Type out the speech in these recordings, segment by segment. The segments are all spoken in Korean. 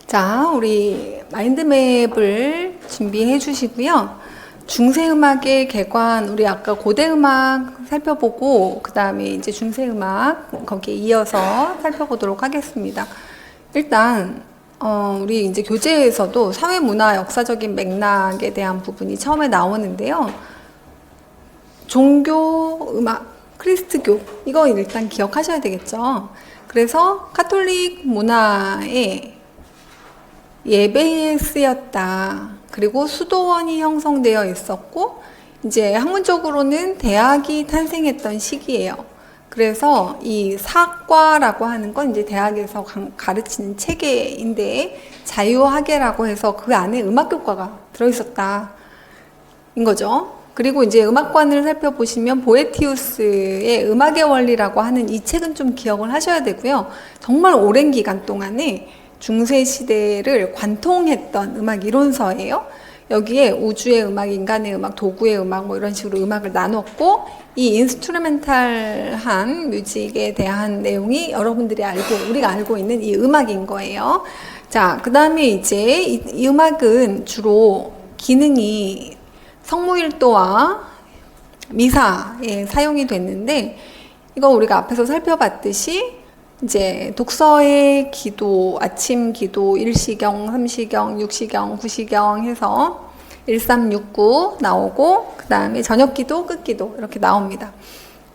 자, 우리 마인드맵을 준비해 주시고요. 중세음악의 개관, 우리 아까 고대음악 살펴보고, 그 다음에 이제 중세음악, 거기에 이어서 살펴보도록 하겠습니다. 일단, 우리 이제 교재에서도 사회문화 역사적인 맥락에 대한 부분이 처음에 나오는데요. 종교, 음악, 크리스트교, 이거 일단 기억하셔야 되겠죠. 그래서 카톨릭 문화에 예배에 쓰였다. 그리고 수도원이 형성되어 있었고, 이제 학문적으로는 대학이 탄생했던 시기예요. 그래서 이 사과라고 하는 건 이제 대학에서 가르치는 체계인데, 자유학예라고 해서 그 안에 음악교과가 들어있었다. 인 거죠. 그리고 이제 음악관을 살펴보시면 보에티우스의 음악의 원리라고 하는 이 책은 좀 기억을 하셔야 되고요. 정말 오랜 기간 동안에 중세 시대를 관통했던 음악 이론서예요. 여기에 우주의 음악, 인간의 음악, 도구의 음악 뭐 이런 식으로 음악을 나눴고, 이 인스트루멘탈한 뮤직에 대한 내용이 여러분들이 우리가 알고 있는 이 음악인 거예요. 자, 그 다음에 이제 이 음악은 주로 기능이 성모일도와 미사에 사용이 됐는데, 이거 우리가 앞에서 살펴봤듯이 이제 독서의 기도, 아침 기도, 일시경, 삼시경, 육시경, 구시경 해서 1369 나오고, 그 다음에 저녁 기도, 끝 기도 이렇게 나옵니다.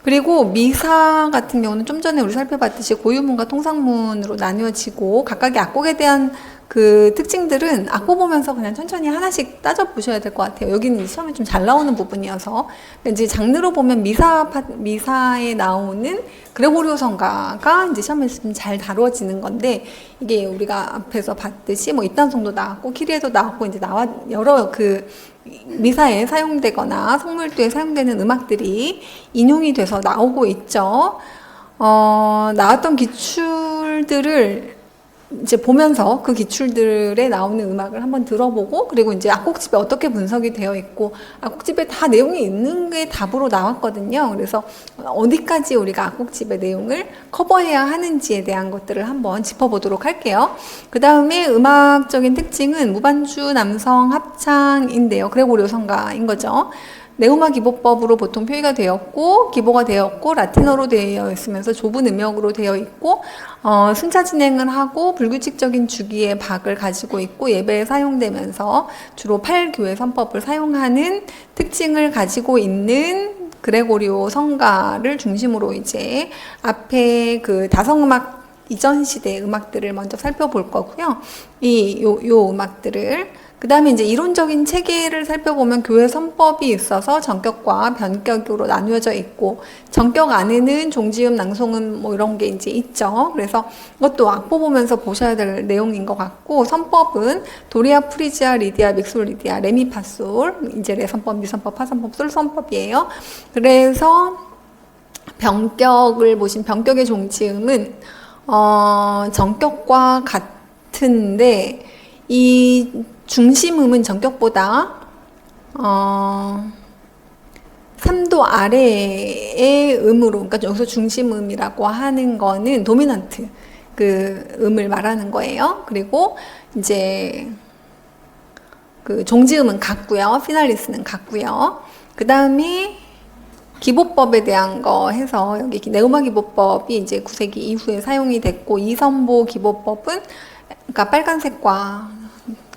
그리고 미사 같은 경우는 좀 전에 우리 살펴봤듯이 고유문과 통상문으로 나뉘어지고, 각각의 악곡에 대한 그 특징들은 악보 보면서 그냥 천천히 하나씩 따져보셔야 될 것 같아요. 여기는 시험에 좀 잘 나오는 부분이어서. 이제 장르로 보면 미사에 나오는 그레고리오 성가가 이제 시험에서 좀 잘 다루어지는 건데, 이게 우리가 앞에서 봤듯이 뭐 입단성도 나왔고, 키리에도 나왔고, 이제 여러 그 미사에 사용되거나 성물도에 사용되는 음악들이 인용이 돼서 나오고 있죠. 나왔던 기출들을 이제 보면서 그 기출들에 나오는 음악을 한번 들어보고, 그리고 이제 악곡집에 어떻게 분석이 되어 있고, 악곡집에 다 내용이 있는 게 답으로 나왔거든요. 그래서 어디까지 우리가 악곡집의 내용을 커버해야 하는지에 대한 것들을 한번 짚어보도록 할게요. 그 다음에 음악적인 특징은 무반주 남성 합창인데요. 그레고리오 성가인 거죠. 네우마 기보법으로 보통 표기가 되었고, 기보가 되었고, 라틴어로 되어 있으면서 좁은 음역으로 되어 있고, 순차 진행을 하고 불규칙적인 주기의 박을 가지고 있고, 예배에 사용되면서 주로 8교회 선법을 사용하는 특징을 가지고 있는 그레고리오 성가를 중심으로 이제 앞에 그 다성음악 이전 시대 음악들을 먼저 살펴볼 거고요. 요 음악들을. 그 다음에 이제 이론적인 체계를 살펴보면 교회 선법이 있어서 전격과 변격으로 나누어져 있고, 전격 안에는 종지음, 낭송음 뭐 이런 게 이제 있죠. 그래서 이것도 악보 보면서 보셔야 될 내용인 것 같고, 선법은 도리아, 프리지아, 리디아, 믹솔, 리디아, 레미파솔, 이제 레선법, 미선법, 파선법, 솔선법이에요. 그래서 변격을 보신 변격의 종지음은 전격과 같은데, 이 중심음은 전격보다 3도 아래의 음으로, 그러니까 여기서 중심음이라고 하는 거는 도미넌트 그 음을 말하는 거예요. 그리고 이제 그 종지음은 같고요. 피날리스는 같고요. 그 다음에 기보법에 대한 거 해서 여기 네우마 기보법이 이제 9세기 이후에 사용이 됐고, 이선보 기보법은 그러니까 빨간색과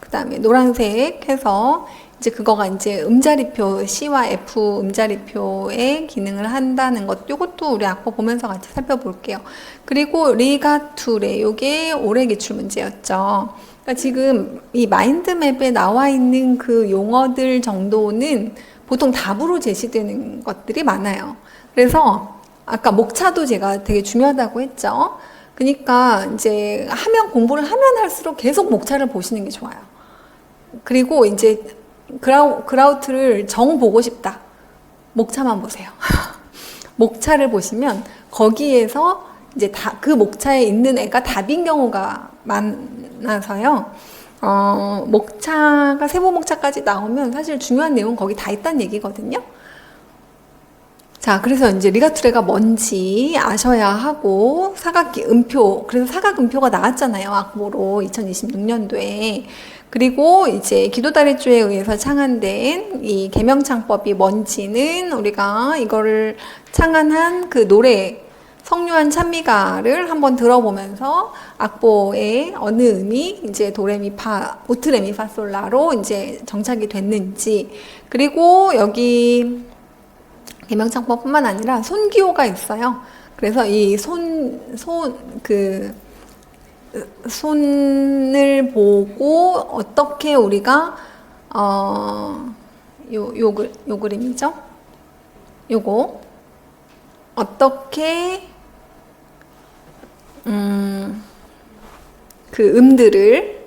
그다음에 노란색 해서 이제 그거가 이제 음자리표 C와 F 음자리표의 기능을 한다는 것, 요것도 우리 악보 보면서 같이 살펴볼게요. 그리고 리가투레, 요게 올해 기출 문제였죠. 그러니까 지금 이 마인드맵에 나와 있는 그 용어들 정도는 보통 답으로 제시되는 것들이 많아요. 그래서 아까 목차도 제가 되게 중요하다고 했죠. 그러니까 이제 공부를 하면 할수록 계속 목차를 보시는 게 좋아요. 그리고 이제 그라우트를 정 보고 싶다. 목차만 보세요. 목차를 보시면 거기에서 이제 그 목차에 있는 애가 답인 경우가 많아서요. 세부 목차까지 나오면 사실 중요한 내용은 거기 다 있다는 얘기거든요. 자, 그래서 이제 리가투레가 뭔지 아셔야 하고, 사각음표, 그래서 사각음표가 나왔잖아요. 악보로 2026년도에. 그리고 이제 기도다래조에 의해서 창안된 이 계명창법이 뭔지는 우리가 이거를 창안한 그 노래, 성류한 찬미가를 한번 들어보면서 악보의 어느 음이 이제 도레미파, 우트레미파솔라로 이제 정착이 됐는지, 그리고 여기 계명창법뿐만 아니라 손기호가 있어요. 그래서 이 손을 보고 어떻게 우리가 요 그림이죠. 요거 어떻게 그 음들을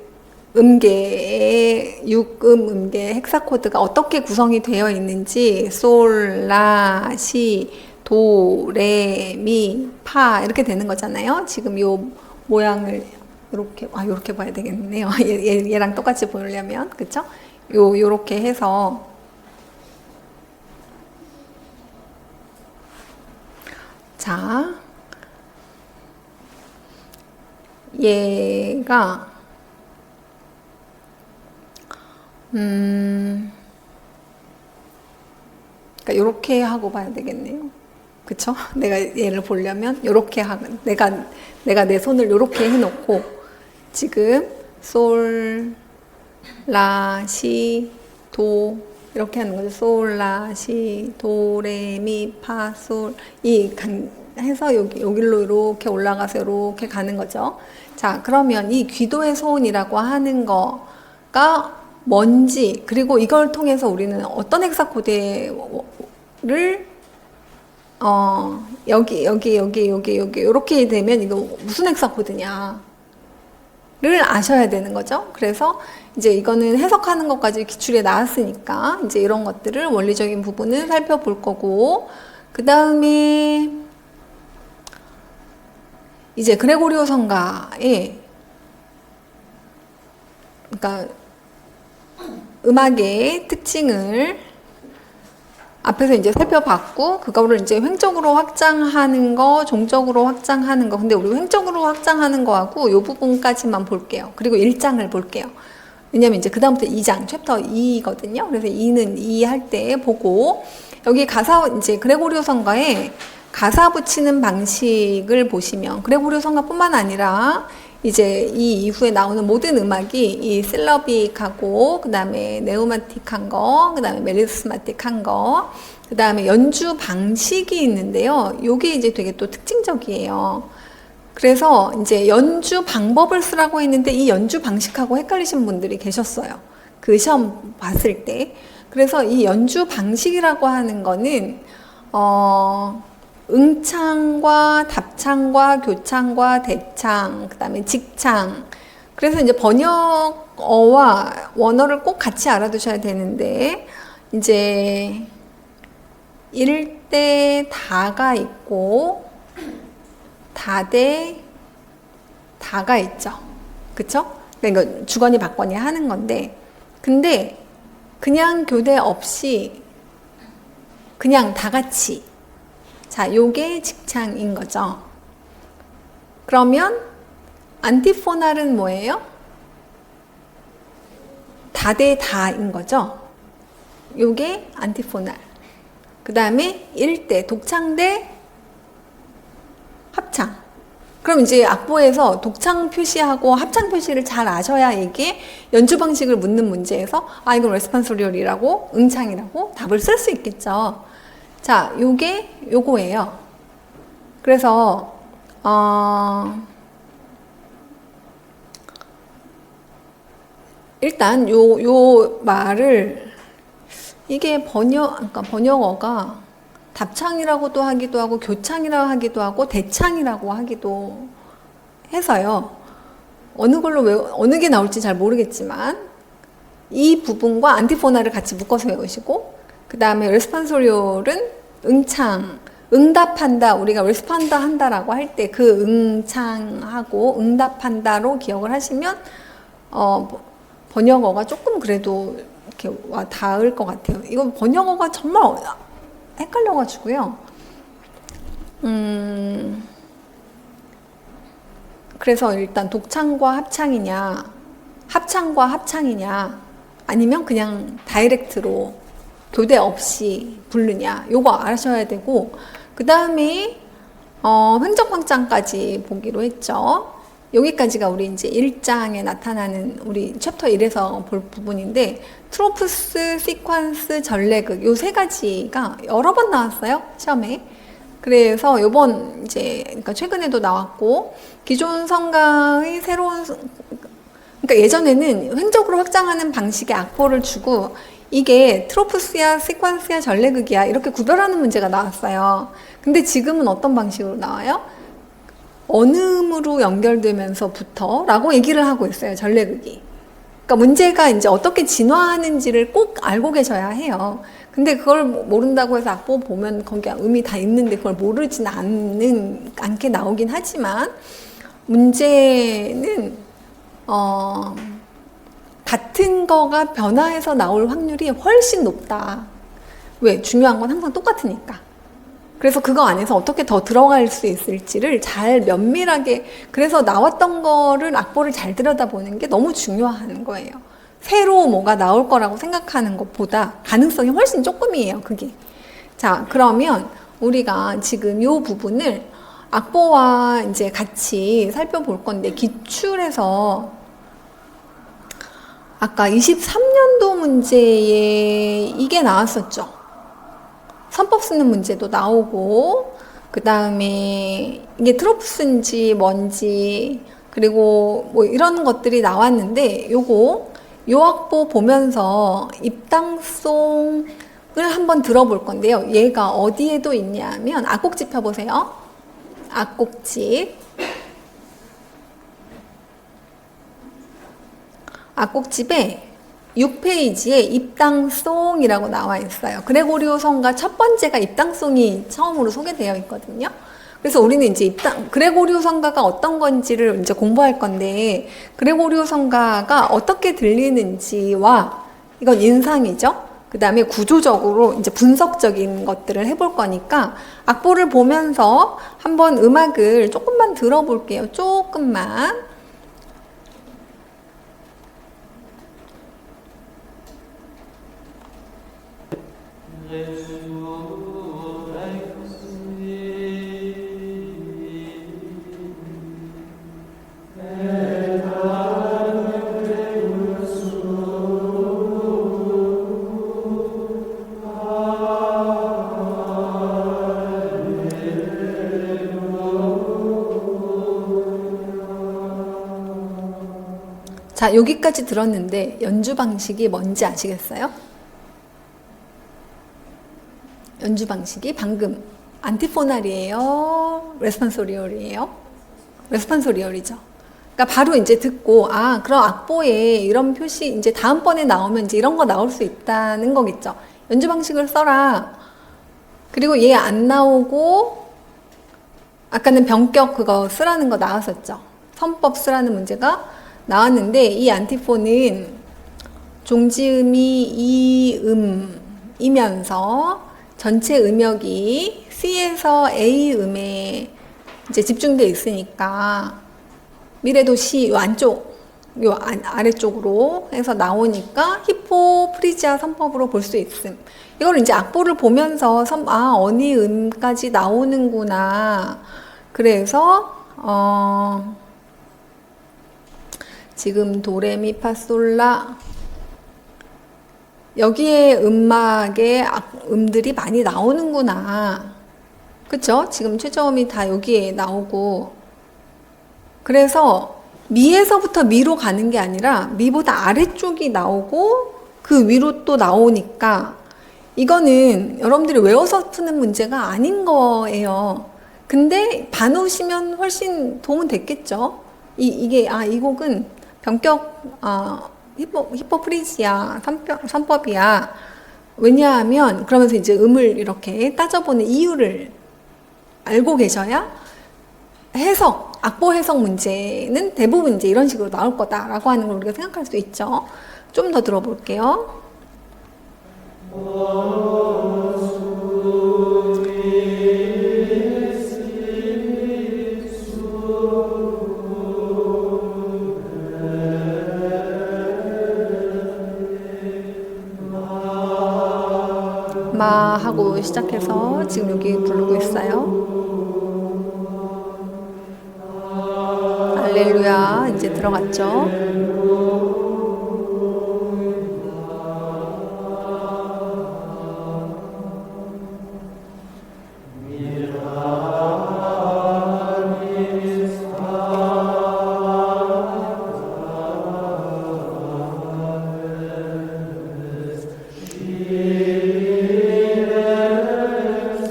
음계의 6음 음계 헥사코드가 어떻게 구성이 되어 있는지 솔, 라, 시, 도, 레, 미, 파 이렇게 되는 거잖아요. 지금 요 모양을 요렇게 봐야 되겠네요. 얘랑 똑같이 보려면 그쵸? 요렇게 해서 자, 얘가 그러니까 요렇게 하고 봐야 되겠네요. 그쵸? 내가 얘를 보려면 요렇게 하고 내가 내 손을 요렇게 해놓고 지금 솔, 라, 시, 도 이렇게 하는 거죠. 솔, 라, 시, 도, 레, 미, 파, 솔 해서 여기로 이렇게 올라가서 이렇게 가는 거죠. 자, 그러면 이 귀도의 소원이라고 하는 거가 뭔지, 그리고 이걸 통해서 우리는 어떤 헥사코드를 여기 이렇게 되면 이거 무슨 헥사코드냐를 아셔야 되는 거죠. 그래서 이제 이거는 해석하는 것까지 기출에 나왔으니까 이제 이런 것들을 원리적인 부분을 살펴볼 거고, 그 다음에 이제 그레고리오 성가의 그러니까 음악의 특징을 앞에서 이제 살펴봤고, 그거를 이제 횡적으로 확장하는 거, 종적으로 확장하는 거. 근데 우리 횡적으로 확장하는 거하고 요 부분까지만 볼게요. 그리고 1장을 볼게요. 왜냐면 이제 그다음부터 2장, 챕터 2거든요. 그래서 2는 2 할 때 보고, 여기 이제 그레고리오 성가에 가사 붙이는 방식을 보시면, 그레고리오 성가뿐만 아니라 이제 이 이후에 나오는 모든 음악이 이 실러빅하고 그 다음에 네오마틱한 거, 그 다음에 멜리스마틱한 거, 그 다음에 연주 방식이 있는데요. 요게 이제 되게 또 특징적이에요. 그래서 이제 연주 방법을 쓰라고 했는데 이 연주 방식하고 헷갈리신 분들이 계셨어요. 그 시험 봤을 때. 그래서 이 연주 방식이라고 하는 거는 응창과 답창과 교창과 대창, 그 다음에 직창. 그래서 이제 번역어와 원어를 꼭 같이 알아두셔야 되는데, 이제 일대 다가 있고, 다대 다가 있죠. 그쵸? 그러니까 주거니 받거니 하는 건데, 근데 그냥 교대 없이 그냥 다 같이. 자, 요게 직창인 거죠. 그러면 안티포날은 뭐예요? 다대 다인 거죠. 요게 안티포날. 그 다음에 1대 독창 대 합창. 그럼 이제 악보에서 독창 표시하고 합창 표시를 잘 아셔야 이게 연주 방식을 묻는 문제에서 이건 레스판소리얼이라고 응창이라고 답을 쓸 수 있겠죠. 자, 요거예요. 그래서 일단 요 말을 이게 그러니까 번역어가 답창이라고도 하기도 하고 교창이라고 하기도 하고 대창이라고 하기도 해서요. 어느 게 나올지 잘 모르겠지만 이 부분과 안티포나를 같이 묶어서 외우시고, 그 다음에 레스판소리올은 응창, 응답한다, 우리가 레스판다 한다라고 할 때 그 응창하고 응답한다로 기억을 하시면 번역어가 조금 그래도 이렇게 와 닿을 것 같아요. 이거 번역어가 정말 헷갈려가지고요. 그래서 일단 독창과 합창이냐, 합창과 합창이냐, 아니면 그냥 다이렉트로 교대 없이 부르냐, 요거 아셔야 되고, 그 다음에 횡적황창까지 보기로 했죠. 여기까지가 우리 이제 1장에 나타나는 우리 챕터 1에서 볼 부분인데, 트로프스, 시퀀스, 전래극 요 세 가지가 여러 번 나왔어요, 시험에. 그래서 요번 이제 그러니까 최근에도 나왔고, 기존 성가의 새로운, 그러니까 예전에는 횡적으로 확장하는 방식의 악보를 주고 이게 트로프스야 시퀀스야 전래극이야 이렇게 구별하는 문제가 나왔어요. 근데 지금은 어떤 방식으로 나와요? 어느 음으로 연결되면서부터 라고 얘기를 하고 있어요, 전래극이. 그러니까 문제가 이제 어떻게 진화하는지를 꼭 알고 계셔야 해요. 근데 그걸 모른다고 해서 악보 보면 거기 음이 다 있는데 그걸 모르진 않게 나오긴 하지만, 문제는 같은 거가 변화해서 나올 확률이 훨씬 높다. 왜? 중요한 건 항상 똑같으니까. 그래서 그거 안에서 어떻게 더 들어갈 수 있을지를 잘 면밀하게, 그래서 나왔던 거를 악보를 잘 들여다보는 게 너무 중요한 거예요. 새로 뭐가 나올 거라고 생각하는 것보다 가능성이 훨씬 조금이에요, 그게. 자, 그러면 우리가 지금 이 부분을 악보와 이제 같이 살펴볼 건데, 기출에서 아까 23년도 문제에 이게 나왔었죠. 선법 쓰는 문제도 나오고, 그 다음에 이게 트로프스인지 뭔지, 그리고 뭐 이런 것들이 나왔는데, 요 악보 보면서 입당송을 한번 들어볼 건데요. 얘가 어디에도 있냐면, 악곡집 펴보세요. 악곡집에 6페이지에 입당송이라고 나와 있어요. 그레고리오 성가 첫 번째가 입당송이 처음으로 소개되어 있거든요. 그래서 우리는 이제 그레고리오 성가가 어떤 건지를 이제 공부할 건데, 그레고리오 성가가 어떻게 들리는지와, 이건 인상이죠. 그 다음에 구조적으로 이제 분석적인 것들을 해볼 거니까 악보를 보면서 한번 음악을 조금만 들어볼게요. 조금만. 자, 여기까지 들었는데 연주 방식이 뭔지 아시겠어요? 연주 방식이 방금 안티포날이에요? 레스폰소리얼이에요? 레스폰소리얼이죠. 그러니까 바로 이제 듣고, 아, 그럼 악보에 이런 표시 이제 다음번에 나오면 이제 이런 거 나올 수 있다는 거겠죠. 연주 방식을 써라. 그리고 얘 안 나오고, 아까는 변격 그거 쓰라는 거 나왔었죠. 선법 쓰라는 문제가 나왔는데, 이 안티포는 종지음이 이 음이면서 전체 음역이 C에서 A 음에 이제 집중돼 있으니까, 미래도 C 요 안쪽, 요 아래쪽으로 해서 나오니까 히포프리지아 선법으로 볼 수 있음. 이걸 이제 악보를 보면서 어느 음까지 나오는구나. 그래서 지금 도레미파솔라 여기에 음악의 음들이 많이 나오는구나. 그쵸? 지금 최저음이 다 여기에 나오고, 그래서 미에서부터 미로 가는 게 아니라 미보다 아래쪽이 나오고 그 위로 또 나오니까 이거는 여러분들이 외워서 푸는 문제가 아닌 거예요. 근데 봐놓으시면 훨씬 도움은 됐겠죠. 이 곡은 변격 히포프리지아 선법이야. 왜냐하면 그러면서 이제 음을 이렇게 따져보는 이유를 알고 계셔야 악보 해석 문제는 대부분 이제 이런 식으로 나올 거다라고 하는 걸 우리가 생각할 수 있죠. 좀 더 들어볼게요. 마 하고 시작해서 지금 여기 부르고 있어요. 할렐루야 이제 들어갔죠.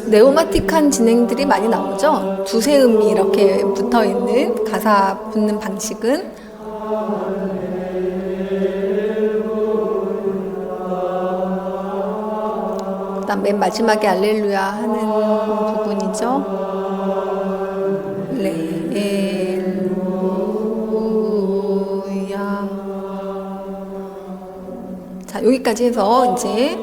네오마틱한 진행들이 많이 나오죠. 두세 음이 이렇게 붙어 있는 가사 붙는 방식은 그다음 맨 마지막에 알렐루야 하는 부분이죠. 할렐루야. 자, 여기까지 해서 이제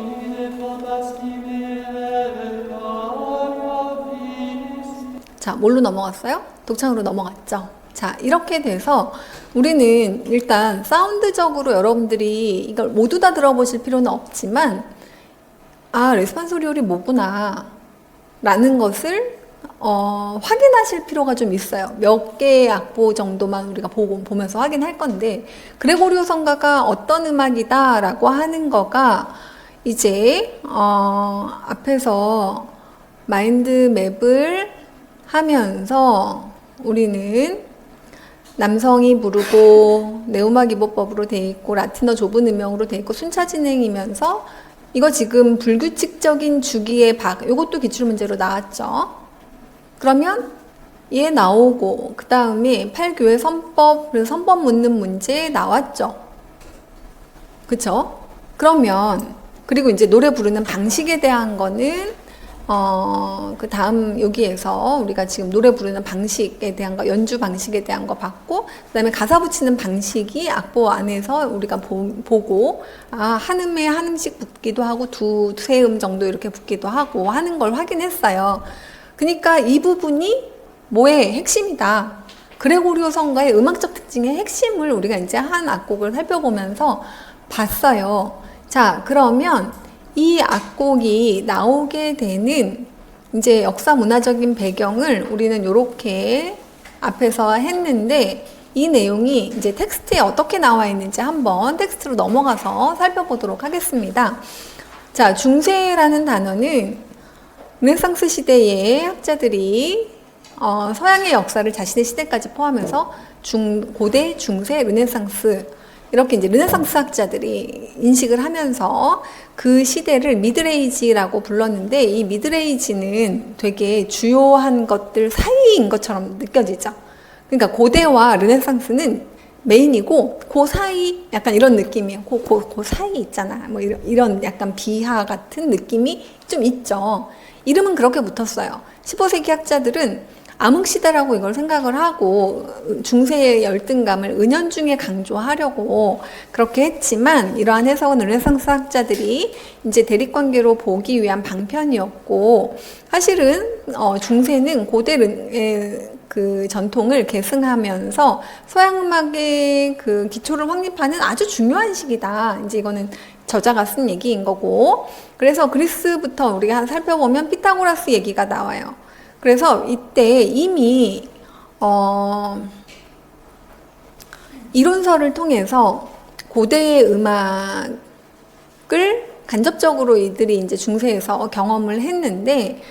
자, 뭘로 넘어갔어요? 독창으로 넘어갔죠. 자, 이렇게 돼서 우리는 일단 사운드적으로 여러분들이 이걸 모두 다 들어보실 필요는 없지만 아, 레스판소리올이 뭐구나 라는 것을 확인하실 필요가 좀 있어요. 몇 개의 악보 정도만 우리가 보면서 확인할 건데 그레고리오 성가가 어떤 음악이다 라고 하는 거가 이제 앞에서 마인드맵을 하면서 우리는 남성이 부르고 네오마 기보법으로 돼 있고 라틴어 좁은 음영으로 돼 있고 순차 진행이면서 이거 지금 불규칙적인 주기의 요것도 기출문제로 나왔죠. 그러면 얘 나오고 그 다음에 8교회 선법 그래서 선법 묻는 문제 나왔죠. 그쵸? 그러면 그리고 이제 노래 부르는 방식에 대한 거는 그 다음 여기에서 우리가 지금 노래 부르는 방식에 대한 거, 연주 방식에 대한 거 봤고, 그 다음에 가사 붙이는 방식이 악보 안에서 우리가 보고, 한 음에 한 음씩 붙기도 하고, 두세 음 정도 이렇게 붙기도 하고 하는 걸 확인했어요. 그러니까 이 부분이 뭐의 핵심이다. 그레고리오 성가의 음악적 특징의 핵심을 우리가 이제 한 악곡을 살펴보면서 봤어요. 자, 그러면 이 악곡이 나오게 되는 이제 역사 문화적인 배경을 우리는 이렇게 앞에서 했는데 이 내용이 이제 텍스트에 어떻게 나와 있는지 한번 텍스트로 넘어가서 살펴보도록 하겠습니다. 자, 중세라는 단어는 르네상스 시대의 학자들이 서양의 역사를 자신의 시대까지 포함해서 고대, 중세, 르네상스 이렇게 이제 르네상스 학자들이 인식을 하면서 그 시대를 미드레이지라고 불렀는데 이 미드레이지는 되게 주요한 것들 사이인 것처럼 느껴지죠. 그러니까 고대와 르네상스는 메인이고 그 사이 약간 이런 느낌이에요. 그 사이 있잖아. 뭐 이런 약간 비하 같은 느낌이 좀 있죠. 이름은 그렇게 붙었어요. 15세기 학자들은 암흑시대라고 이걸 생각을 하고 중세의 열등감을 은연중에 강조하려고 그렇게 했지만 이러한 해석은 르네상스 학자들이 이제 대립관계로 보기 위한 방편이었고 사실은 중세는 고대 그 전통을 계승하면서 서양음악의 그 기초를 확립하는 아주 중요한 시기다. 이제 이거는 저자가 쓴 얘기인 거고 그래서 그리스부터 우리가 살펴보면 피타고라스 얘기가 나와요. 그래서 이때 이미 이론서를 통해서 고대의 음악을 간접적으로 이들이 이제 중세에서 경험을 했는데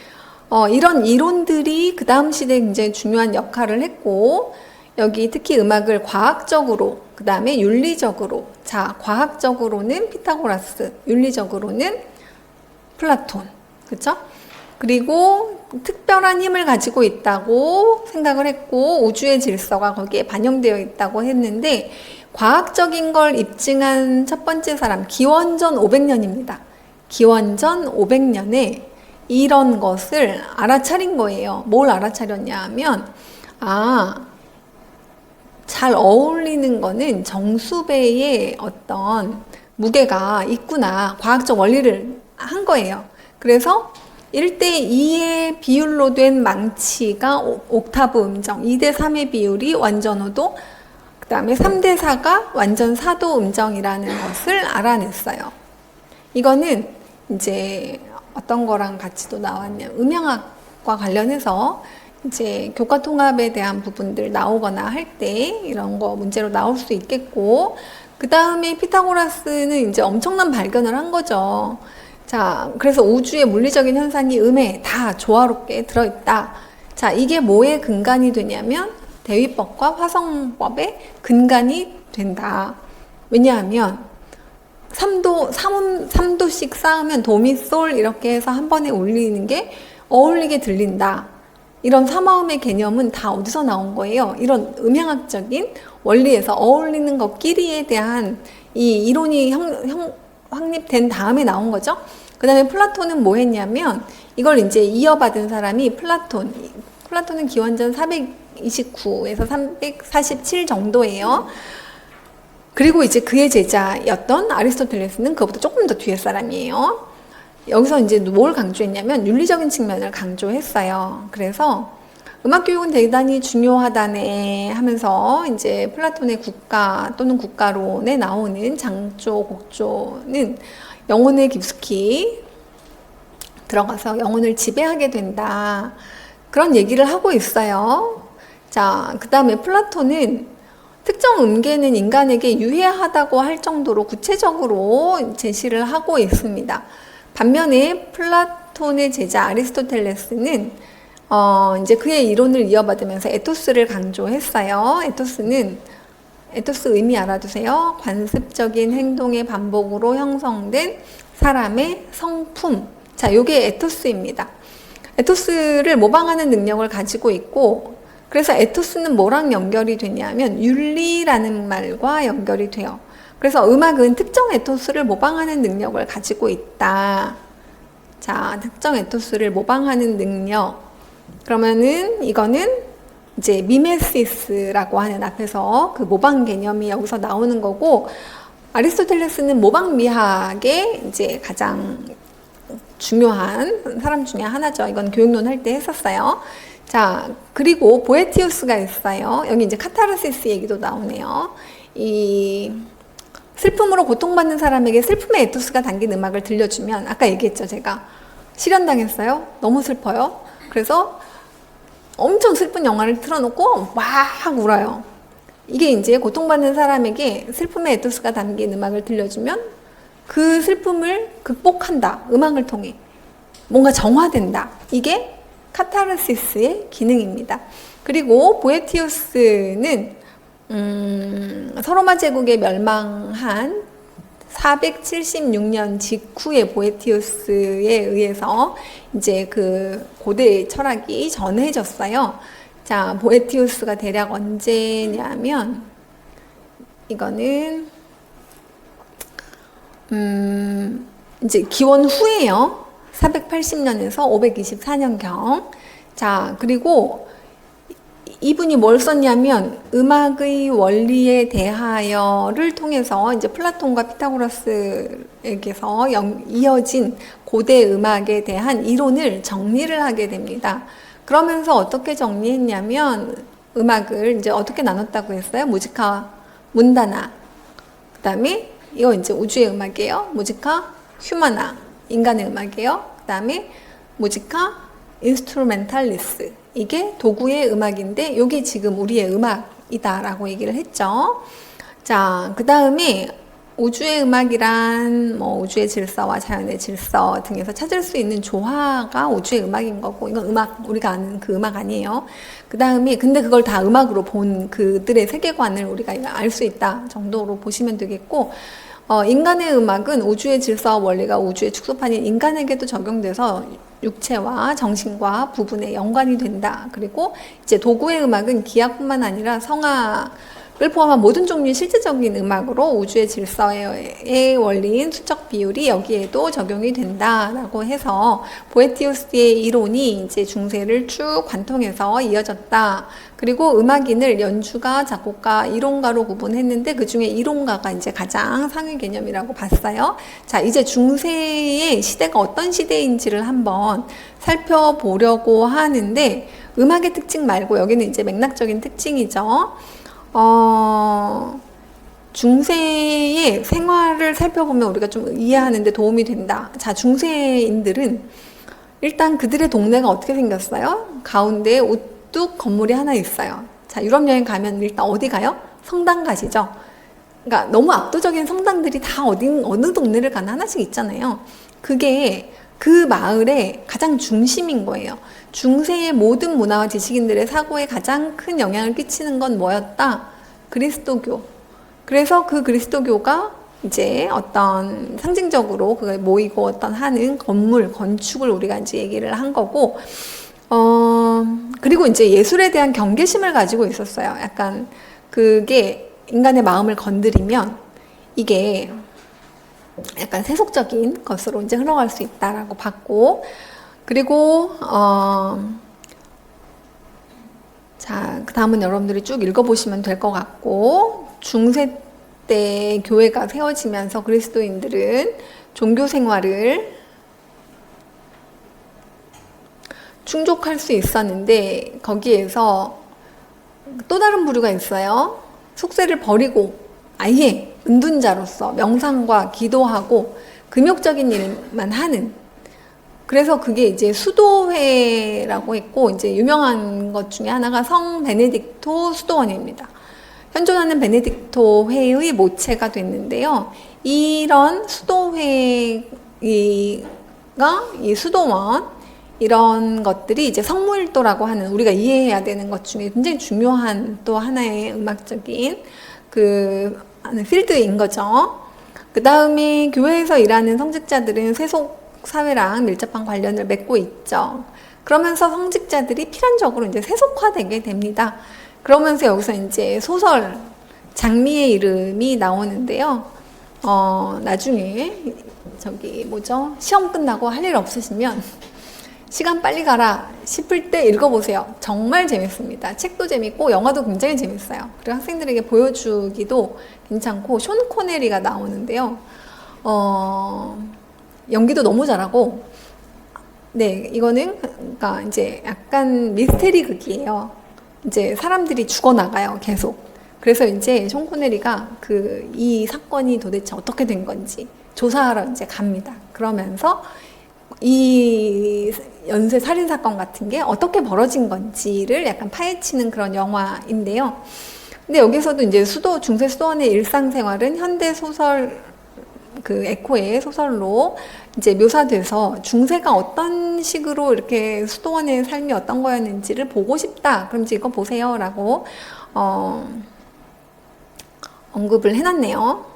이런 이론들이 그 다음 시대에 굉장히 중요한 역할을 했고 여기 특히 음악을 과학적으로 그 다음에 윤리적으로 자 과학적으로는 피타고라스 윤리적으로는 플라톤 그렇죠? 그리고 특별한 힘을 가지고 있다고 생각을 했고 우주의 질서가 거기에 반영되어 있다고 했는데 과학적인 걸 입증한 첫 번째 사람 기원전 500년입니다. 기원전 500년에 이런 것을 알아차린 거예요. 뭘 알아차렸냐 하면 잘 어울리는 거는 정수배의 어떤 무게가 있구나. 과학적 원리를 한 거예요. 그래서 1대2의 비율로 된 망치가 옥타브 음정, 2대3의 비율이 완전호도, 그 다음에 3대4가 완전 사도 음정이라는 것을 알아냈어요. 이거는 이제 어떤 거랑 같이 또 나왔냐, 음향학과 관련해서 이제 교과 통합에 대한 부분들 나오거나 할 때 이런 거 문제로 나올 수 있겠고, 그 다음에 피타고라스는 이제 엄청난 발견을 한 거죠. 자, 그래서 우주의 물리적인 현상이 음에 다 조화롭게 들어있다. 자, 이게 뭐에 근간이 되냐면 대위법과 화성법의 근간이 된다. 왜냐하면 3도씩 쌓으면 도미솔 이렇게 해서 한 번에 올리는 게 어울리게 들린다. 이런 삼화음의 개념은 다 어디서 나온 거예요? 이런 음향학적인 원리에서 어울리는 것끼리에 대한 이 이론이 확립된 다음에 나온 거죠. 그 다음에 플라톤은 뭐 했냐면 이걸 이제 이어받은 사람이 플라톤은 기원전 429에서 347 정도예요. 그리고 이제 그의 제자였던 아리스토텔레스는 그것보다 조금 더 뒤에 사람이에요. 여기서 이제 뭘 강조했냐면 윤리적인 측면을 강조했어요. 그래서 음악 교육은 대단히 중요하다네 하면서 이제 플라톤의 국가 또는 국가론에 나오는 장조, 곡조는 영혼에 깊숙이 들어가서 영혼을 지배하게 된다. 그런 얘기를 하고 있어요. 자, 그 다음에 플라톤은 특정 음계는 인간에게 유해하다고 할 정도로 구체적으로 제시를 하고 있습니다. 반면에 플라톤의 제자 아리스토텔레스는 이제 그의 이론을 이어받으면서 에토스를 강조했어요. 에토스 의미 알아두세요. 관습적인 행동의 반복으로 형성된 사람의 성품. 자, 요게 에토스입니다. 에토스를 모방하는 능력을 가지고 있고, 그래서 에토스는 뭐랑 연결이 되냐면 윤리라는 말과 연결이 돼요. 그래서 음악은 특정 에토스를 모방하는 능력을 가지고 있다. 자, 특정 에토스를 모방하는 능력. 그러면은 이거는 이제 미메시스라고 하는 앞에서 그 모방 개념이 여기서 나오는 거고, 아리스토텔레스는 모방 미학의 이제 가장 중요한 사람 중에 하나죠. 이건 교육론 할 때 했었어요. 자, 그리고 보에티우스가 있어요. 여기 이제 카타르시스 얘기도 나오네요. 이 슬픔으로 고통받는 사람에게 슬픔의 에토스가 담긴 음악을 들려주면, 아까 얘기했죠, 제가. 실현당했어요. 너무 슬퍼요. 그래서 엄청 슬픈 영화를 틀어놓고 막 울어요. 이게 이제 고통받는 사람에게 슬픔의 에토스가 담긴 음악을 들려주면 그 슬픔을 극복한다. 음악을 통해. 뭔가 정화된다. 이게 카타르시스의 기능입니다. 그리고 보에티우스는 서로마 제국의 멸망한 476년 직후의 보에티우스에 의해서 이제 그 고대 철학이 전해졌어요. 자, 보에티우스가 대략 언제냐면 이거는 이제 기원 후에요. 480년에서 524년경. 자, 그리고 이분이 뭘 썼냐면 음악의 원리에 대하여를 통해서 이제 플라톤과 피타고라스에게서 이어진 고대 음악에 대한 이론을 정리를 하게 됩니다. 그러면서 어떻게 정리했냐면 음악을 이제 어떻게 나눴다고 했어요? 무지카, 문다나. 그 다음에 이거 이제 우주의 음악이에요. 무지카, 휴마나. 인간의 음악이에요. 그 다음에 무지카, 인스트루멘탈리스. 이게 도구의 음악인데 이게 지금 우리의 음악이다라고 얘기를 했죠. 자, 그 다음에 우주의 음악이란 뭐 우주의 질서와 자연의 질서 등에서 찾을 수 있는 조화가 우주의 음악인 거고, 이건 음악, 우리가 아는 그 음악 아니에요. 그 다음에 근데 그걸 다 음악으로 본 그들의 세계관을 우리가 알 수 있다 정도로 보시면 되겠고, 인간의 음악은 우주의 질서와 원리가 우주의 축소판인 인간에게도 적용돼서 육체와 정신과 부분에 연관이 된다. 그리고 이제 도구의 음악은 기악뿐만 아니라 성악을 포함한 모든 종류의 실제적인 음악으로 우주의 질서의 원리인 수적 비율이 여기에도 적용이 된다라고 해서 보에티우스의 이론이 이제 중세를 쭉 관통해서 이어졌다. 그리고 음악인을 연주가, 작곡가, 이론가로 구분했는데 그 중에 이론가가 이제 가장 상위 개념이라고 봤어요. 자, 이제 중세의 시대가 어떤 시대인지를 한번 살펴보려고 하는데, 음악의 특징 말고 여기는 이제 맥락적인 특징이죠. 중세의 생활을 살펴보면 우리가 좀 이해하는 데 도움이 된다. 자, 중세인들은 일단 그들의 동네가 어떻게 생겼어요? 가운데에 우뚝 건물이 하나 있어요. 자, 유럽 여행 가면 일단 어디 가요? 성당 가시죠? 그러니까 너무 압도적인 성당들이 다 어느 동네를 가나 하나씩 있잖아요. 그게 그 마을의 가장 중심인 거예요. 중세의 모든 문화와 지식인들의 사고에 가장 큰 영향을 끼치는 건 뭐였다? 그리스도교. 그래서 그 그리스도교가 이제 어떤 상징적으로 그걸 모이고 어떤 하는 건물, 건축을 우리가 이제 얘기를 한 거고, 그리고 이제 예술에 대한 경계심을 가지고 있었어요. 약간 그게 인간의 마음을 건드리면 이게 약간 세속적인 것으로 이제 흘러갈 수 있다라고 봤고, 그리고 자, 그 다음은 여러분들이 쭉 읽어보시면 될 것 같고, 중세 때 교회가 세워지면서 그리스도인들은 종교 생활을 충족할 수 있었는데 거기에서 또 다른 부류가 있어요. 속세를 버리고 아예 은둔자로서 명상과 기도하고 금욕적인 일만 하는, 그래서 그게 이제 수도회라고 했고, 이제 유명한 것 중에 하나가 성 베네딕토 수도원입니다. 현존하는 베네딕토 회의 모체가 됐는데요. 이런 수도회가 이 수도원, 이런 것들이 이제 성무일도라고 하는 우리가 이해해야 되는 것 중에 굉장히 중요한 또 하나의 음악적인 그 필드인 거죠. 그 다음에 교회에서 일하는 성직자들은 세속 사회랑 밀접한 관련을 맺고 있죠. 그러면서 성직자들이 필연적으로 이제 세속화되게 됩니다. 그러면서 여기서 이제 소설 장미의 이름이 나오는데요. 나중에 저기 뭐죠? 시험 끝나고 할 일 없으시면 시간 빨리 가라 싶을 때 읽어보세요. 정말 재밌습니다. 책도 재밌고 영화도 굉장히 재밌어요. 그리고 학생들에게 보여주기도 괜찮고, 숀 코네리가 나오는데요. 연기도 너무 잘하고, 네, 이거는 그러니까 이제 약간 미스테리 극이에요. 이제 사람들이 죽어나가요, 계속. 그래서 이제 숀 코네리가 이 사건이 도대체 어떻게 된 건지 조사하러 이제 갑니다. 그러면서 이 연쇄 살인 사건 같은 게 어떻게 벌어진 건지를 약간 파헤치는 그런 영화인데요. 근데 여기서도 이제 중세 수도원의 일상생활은 현대 소설 에코의 소설로 이제 묘사돼서 중세가 어떤 식으로 이렇게 수도원의 삶이 어떤 거였는지를 보고 싶다. 그럼 이제 이거 보세요. 라고, 언급을 해놨네요.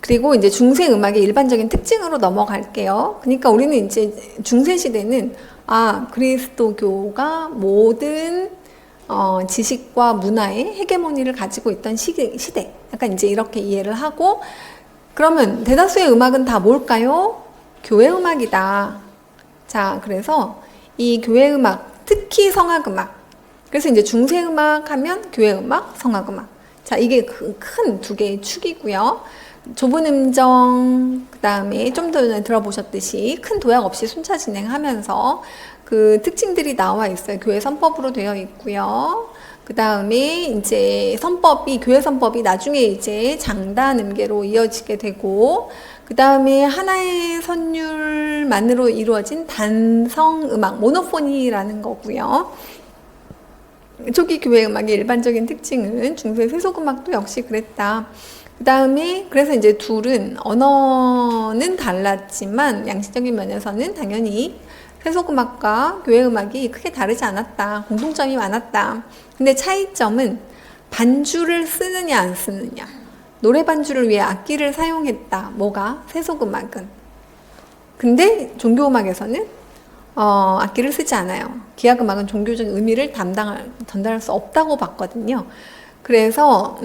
그리고 이제 중세 음악의 일반적인 특징으로 넘어갈게요. 그러니까 우리는 이제 중세 시대는 그리스도교가 모든 지식과 문화의 헤게모니를 가지고 있던 시대. 약간 이제 이렇게 이해를 하고, 그러면 대다수의 음악은 다 뭘까요? 교회 음악이다. 자, 그래서 이 교회 음악, 특히 성악 음악. 그래서 이제 중세 음악 하면 교회 음악, 성악 음악. 자, 이게 큰 두 개의 축이고요. 좁은 음정, 그 다음에 좀 전에 들어보셨듯이 큰 도약 없이 순차 진행하면서 그 특징들이 나와 있어요. 교회 선법으로 되어 있고요. 그 다음에 이제 교회 선법이 나중에 이제 장단 음계로 이어지게 되고, 그 다음에 하나의 선율만으로 이루어진 단성 음악, 모노포니라는 거고요. 초기 교회 음악의 일반적인 특징은 중세 세속 음악도 역시 그랬다. 그 다음에 그래서 이제 둘은 언어는 달랐지만 양식적인 면에서는 당연히 세속음악과 교회음악이 크게 다르지 않았다. 공통점이 많았다. 근데 차이점은 반주를 쓰느냐 안 쓰느냐. 노래 반주를 위해 악기를 사용했다. 뭐가? 세속음악은. 근데 종교음악에서는 악기를 쓰지 않아요. 기악음악은 종교적 의미를 전달할 수 없다고 봤거든요. 그래서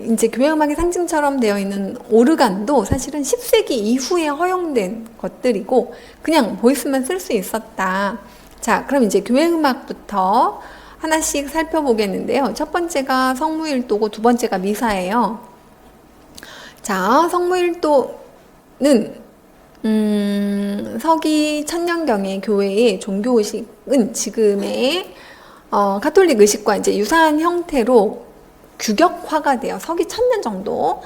이제 교회음악의 상징처럼 되어 있는 오르간도 사실은 10세기 이후에 허용된 것들이고 그냥 보이스만 쓸 수 있었다. 자, 그럼 이제 교회음악부터 하나씩 살펴보겠는데요. 첫 번째가 성무일도고 두 번째가 미사예요. 자, 성무일도는 서기 천년경의 교회의 종교의식은 지금의 가톨릭 의식과 이제 유사한 형태로 규격화가 돼요. 서기 1000년 정도.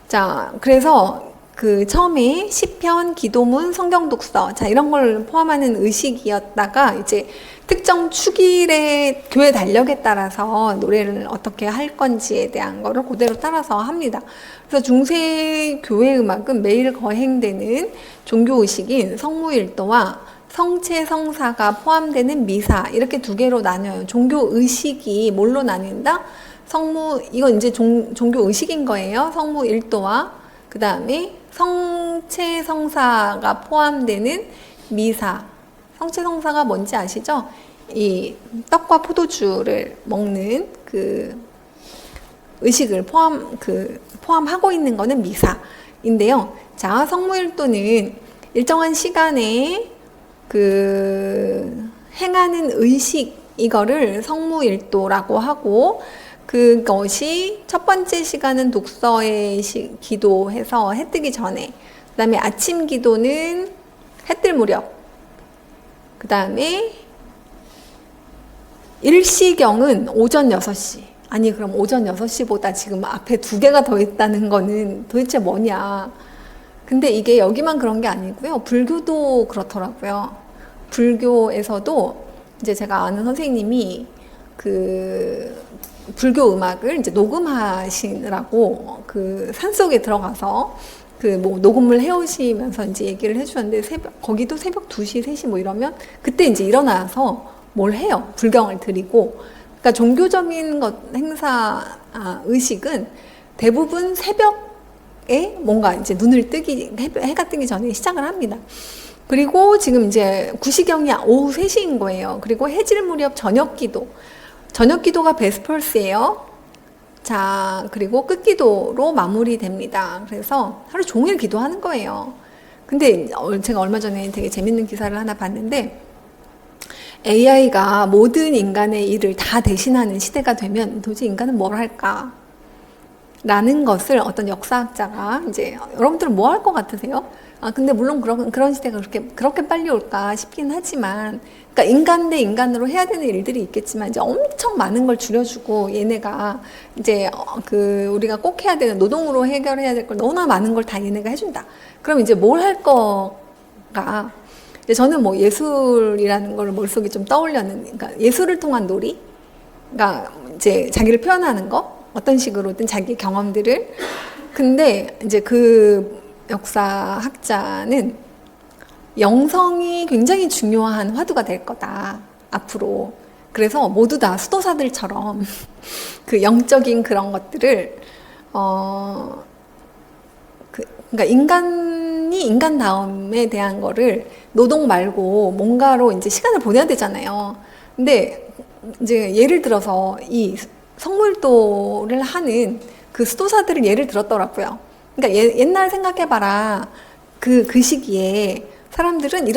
자, 그래서 그 처음에 시편, 기도문, 성경 독서, 자, 이런 걸 포함하는 의식이었다가 이제 특정 축일의 교회 달력에 따라서 노래를 어떻게 할 건지에 대한 거를 그대로 따라서 합니다. 그래서 중세 교회 음악은 매일 거행되는 종교 의식인 성무일도와 성체성사가 포함되는 미사, 이렇게 두 개로 나뉘어요. 종교 의식이 뭘로 나뉜다? 이건 이제 종교 의식인 거예요. 성무일도와 그 다음에 성체성사가 포함되는 미사. 성체성사가 뭔지 아시죠? 이 떡과 포도주를 먹는 그 의식을 포함하고 있는 거는 미사인데요. 자, 성무일도는 일정한 시간에 행하는 의식, 이거를 성무일도라고 하고, 그것이 첫 번째 시간은 독서의 기도해서 해 뜨기 전에, 그 다음에 아침 기도는 해 뜰 무렵, 그 다음에 일시경은 오전 6시. 아니, 그럼 오전 6시보다 지금 앞에 두 개가 더 있다는 거는 도대체 뭐냐. 근데 이게 여기만 그런 게 아니고요. 불교도 그렇더라고요. 불교에서도 이제 제가 아는 선생님이 불교 음악을 이제 녹음하시느라고 산속에 들어가서 녹음을 해오시면서 이제 얘기를 해주셨는데, 거기도 새벽 2시, 3시 뭐 이러면 그때 이제 일어나서 뭘 해요. 불경을 드리고. 그러니까 종교적인 의식은 대부분 새벽에 뭔가 이제 해가 뜨기 전에 시작을 합니다. 그리고 지금 이제 구시경이 오후 3시인 거예요. 그리고 해질 무렵 저녁 기도가 베스펄스예요. 자, 그리고 끝기도로 마무리됩니다. 그래서 하루 종일 기도하는 거예요. 근데 제가 얼마 전에 되게 재밌는 기사를 하나 봤는데, AI가 모든 인간의 일을 다 대신하는 시대가 되면 도대체 인간은 뭘 할까? 라는 것을 어떤 역사학자가 이제, 여러분들은 뭐 할 것 같으세요? 근데 물론 그런 시대가 그렇게 빨리 올까 싶긴 하지만, 그러니까 인간 대 인간으로 해야 되는 일들이 있겠지만, 이제 엄청 많은 걸 줄여주고, 얘네가 이제 우리가 꼭 해야 되는 노동으로 해결해야 될 걸 너무나 많은 걸 다 얘네가 해준다. 그럼 이제 뭘 할 거가, 저는 뭐 예술이라는 걸 머릿속에 좀 떠올렸는, 그러니까 예술을 통한 놀이, 그러니까 이제 자기를 표현하는 거, 어떤 식으로든 자기 경험들을. 근데 이제 역사학자는 영성이 굉장히 중요한 화두가 될 거다, 앞으로. 그래서 모두 다 수도사들처럼 영적인 그런 것들을, 그러니까 인간이 인간다움에 대한 거를 노동 말고 뭔가로 이제 시간을 보내야 되잖아요. 근데 이제 예를 들어서 이 성물도를 하는 수도사들을 예를 들었더라고요. 그러니까 옛날 생각해봐라. 그 시기에 사람들은 해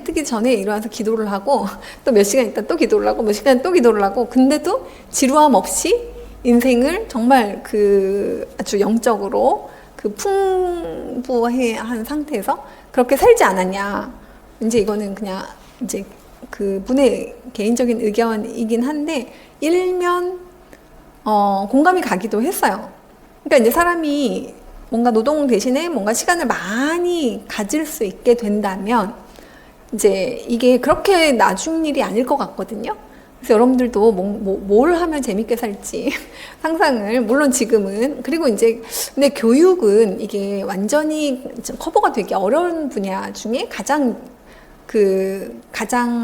뜨기 전에 일어나서 기도를 하고, 또 몇 시간 있다 또 기도를 하고, 몇 시간 또 기도를 하고, 근데도 지루함 없이 인생을 정말 아주 영적으로 풍부한 상태에서 그렇게 살지 않았냐. 이제 이거는 그냥 이제 분의 개인적인 의견이긴 한데, 일면 공감이 가기도 했어요. 그러니까 이제 사람이 뭔가 노동 대신에 뭔가 시간을 많이 가질 수 있게 된다면 이제 이게 그렇게 나중 일이 아닐 것 같거든요. 그래서 여러분들도 뭘 하면 재밌게 살지 상상을, 물론 지금은, 그리고 이제 근데 교육은 이게 완전히 커버가 되기 어려운 분야 중에 가장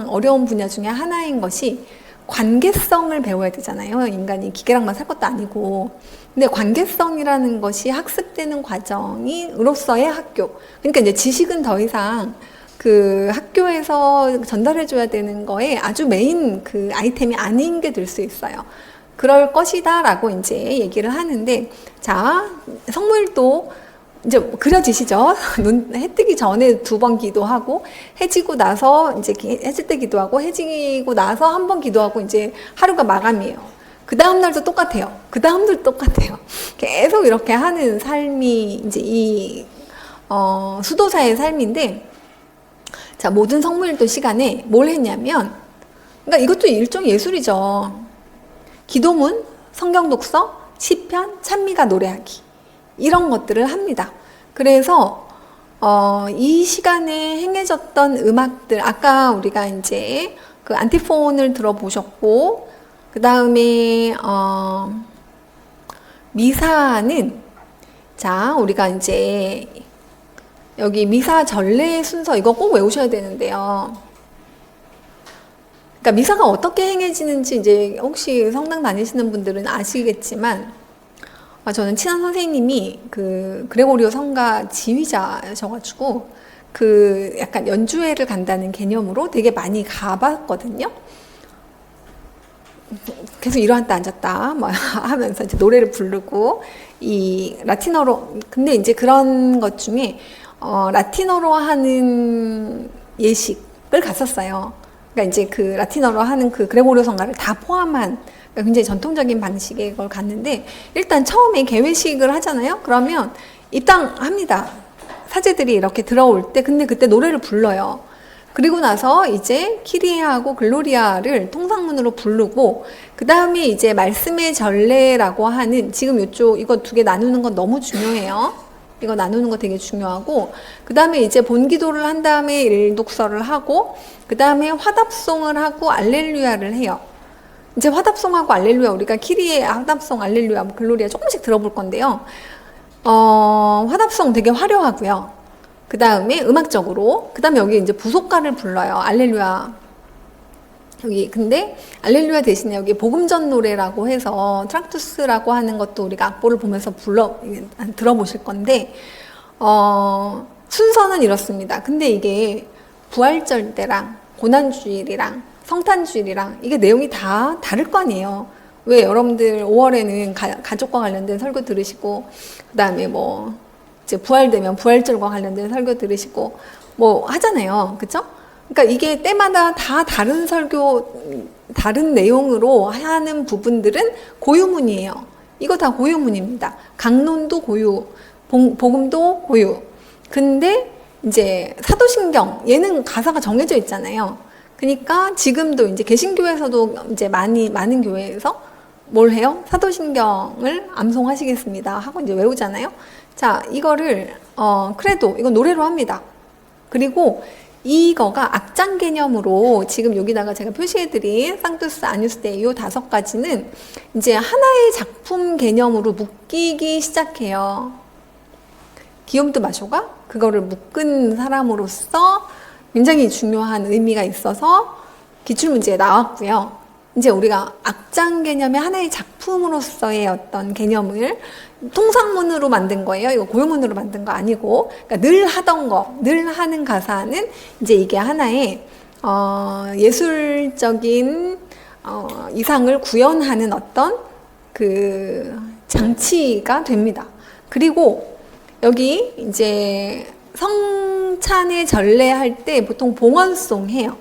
어려운 분야 중에 하나인 것이 관계성을 배워야 되잖아요. 인간이 기계랑만 살 것도 아니고. 근데 관계성이라는 것이 학습되는 과정으로서의 학교. 그러니까 이제 지식은 더 이상 학교에서 전달해줘야 되는 거에 아주 메인 아이템이 아닌 게 될 수 있어요. 그럴 것이다 라고 이제 얘기를 하는데, 자, 성무일도 이제 그려지시죠? 해 뜨기 전에 2번 기도하고, 해지고 나서 이제 해질 때 기도하고, 해지고 나서 한 번 기도하고, 이제 하루가 마감이에요. 그 다음날도 똑같아요. 그 다음날도 똑같아요. 계속 이렇게 하는 삶이 이제 수도사의 삶인데, 자, 모든 성무일도 시간에 뭘 했냐면, 그러니까 이것도 일종의 예술이죠. 기도문, 성경 독서, 시편, 찬미가 노래하기 이런 것들을 합니다. 그래서 이 시간에 행해졌던 음악들, 아까 우리가 이제 그 안티폰을 들어보셨고, 그 다음에 미사는, 자, 우리가 이제 여기 미사 전례 순서 이거 꼭 외우셔야 되는데요. 그러니까 미사가 어떻게 행해지는지 이제 혹시 성당 다니시는 분들은 아시겠지만, 저는 친한 선생님이 그 그레고리오 성가 지휘자셔가지고 그 약간 연주회를 간다는 개념으로 되게 많이 가봤거든요. 계속 일어났다 앉았다 뭐 하면서 이제 노래를 부르고 이 라틴어로, 근데 이제 그런 것 중에 라틴어로 하는 예식을 갔었어요. 그러니까 이제 그 라틴어로 하는 그 그레고리오 성가를 다 포함한, 그러니까 굉장히 전통적인 방식의 걸 갔는데, 일단 처음에 개회식을 하잖아요. 그러면 입당합니다. 사제들이 이렇게 들어올 때, 근데 그때 노래를 불러요. 그리고 나서 이제 키리에하고 글로리아를 통상문으로 부르고, 그 다음에 이제 말씀의 전례라고 하는, 지금 이쪽 이거 두 개 나누는 건 너무 중요해요. 이거 나누는 거 되게 중요하고, 그 다음에 이제 본기도를 한 다음에 일독서를 하고, 그 다음에 화답송을 하고 알렐루야를 해요. 이제 화답송하고 알렐루야, 우리가 키리에 화답송, 알렐루야, 글로리아 조금씩 들어볼 건데요. 화답송 되게 화려하고요. 그 다음에 음악적으로, 그 다음에 여기 이제 부속가를 불러요. 알렐루야. 여기 근데 알렐루야 대신에 여기 복음전 노래라고 해서 트락투스라고 하는 것도 우리가 악보를 보면서 들어보실 건데, 순서는 이렇습니다. 근데 이게 부활절 때랑 고난주일이랑 성탄주일이랑 이게 내용이 다 다를 거 아니에요. 왜 여러분들 5월에는 가족과 관련된 설교 들으시고, 그 다음에 뭐 이제 부활되면 부활절과 관련된 설교 들으시고 뭐 하잖아요. 그쵸? 그러니까 이게 때마다 다 다른 설교, 다른 내용으로 하는 부분들은 고유문이에요. 이거 다 고유문입니다. 강론도 고유, 복음도 고유. 근데 이제 사도신경, 얘는 가사가 정해져 있잖아요. 그러니까 지금도 이제 개신교에서도 이제 많은 교회에서 뭘 해요? 사도신경을 암송하시겠습니다 하고 이제 외우잖아요. 자, 이거를 크레도, 이거 노래로 합니다. 그리고 이거가 악장 개념으로 지금 여기다가 제가 표시해드린 상투스, 아뉴스 데이 이 5가지는 이제 하나의 작품 개념으로 묶이기 시작해요. 기욤드 마쇼가 그거를 묶은 사람으로서 굉장히 중요한 의미가 있어서 기출문제에 나왔고요. 이제 우리가 악장 개념의 하나의 작품으로서의 어떤 개념을 통상문으로 만든 거예요. 이거 고유문으로 만든 거 아니고, 그러니까 늘 하던 거, 늘 하는 가사는 이제 이게 하나의 예술적인 이상을 구현하는 어떤 그 장치가 됩니다. 그리고 여기 이제 성찬의 전례할 때 보통 봉헌송 해요.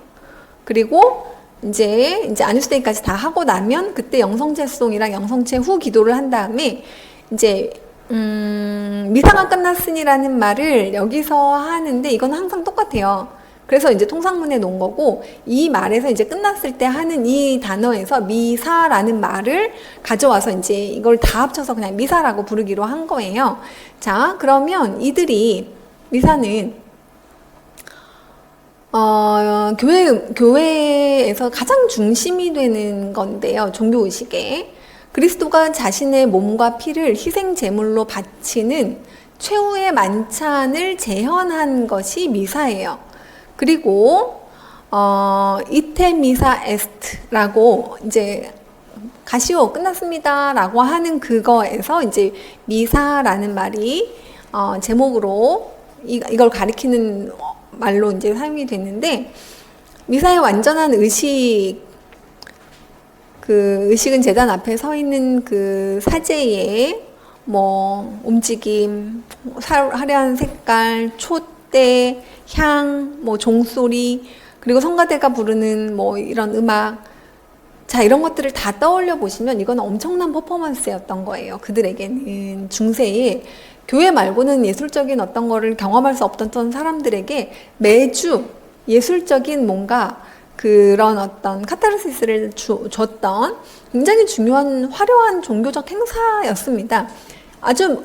그리고 이제 아뉴스데이까지 다 하고 나면 그때 영성체송이랑 영성체 후 기도를 한 다음에 이제 미사가 끝났으니라는 말을 여기서 하는데 이건 항상 똑같아요. 그래서 이제 통상문에 놓은 거고, 이 말에서 이제 끝났을 때 하는 이 단어에서 미사라는 말을 가져와서 이제 이걸 다 합쳐서 그냥 미사라고 부르기로 한 거예요. 자, 그러면 이들이 미사는 교회에서 가장 중심이 되는 건데요. 종교의식에 그리스도가 자신의 몸과 피를 희생 제물로 바치는 최후의 만찬을 재현한 것이 미사예요. 그리고 이테 미사 에스트라고 이제 가시오 끝났습니다라고 하는 그거에서 이제 미사라는 말이 제목으로 이걸 가리키는 말로 이제 사용이 됐는데, 미사의 완전한 의식, 그 의식은 제단 앞에 서 있는 그 사제의 뭐 움직임, 화려한 색깔, 촛대, 향, 뭐 종소리, 그리고 성가대가 부르는 뭐 이런 음악, 자, 이런 것들을 다 떠올려 보시면 이건 엄청난 퍼포먼스였던 거예요. 그들에게는 중세에 교회 말고는 예술적인 어떤 거를 경험할 수 없던 사람들에게 매주 예술적인 뭔가 그런 어떤 카타르시스를 줬던 굉장히 중요한 화려한 종교적 행사였습니다. 아주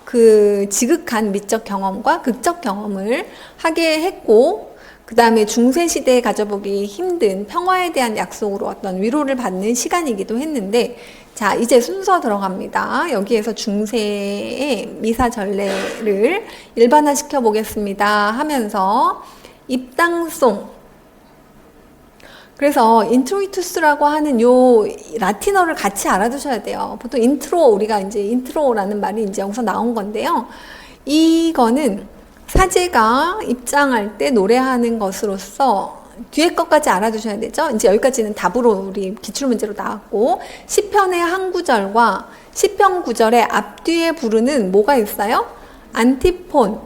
그 지극한 미적 경험과 극적 경험을 하게 했고, 그 다음에 중세시대에 가져보기 힘든 평화에 대한 약속으로 어떤 위로를 받는 시간이기도 했는데, 자, 이제 순서 들어갑니다. 여기에서 중세의 미사 전례를 일반화시켜 보겠습니다 하면서 입당송, 그래서 인트로이투스라고 하는 요 라틴어를 같이 알아두셔야 돼요. 보통 인트로, 우리가 이제 인트로라는 말이 이제 여기서 나온 건데요. 이거는 사제가 입장할 때 노래하는 것으로서 뒤에 것까지 알아두셔야 되죠. 이제 여기까지는 답으로 우리 기출문제로 나왔고, 시편의 한 구절과 시편 구절의 앞뒤에 부르는 뭐가 있어요? 안티폰.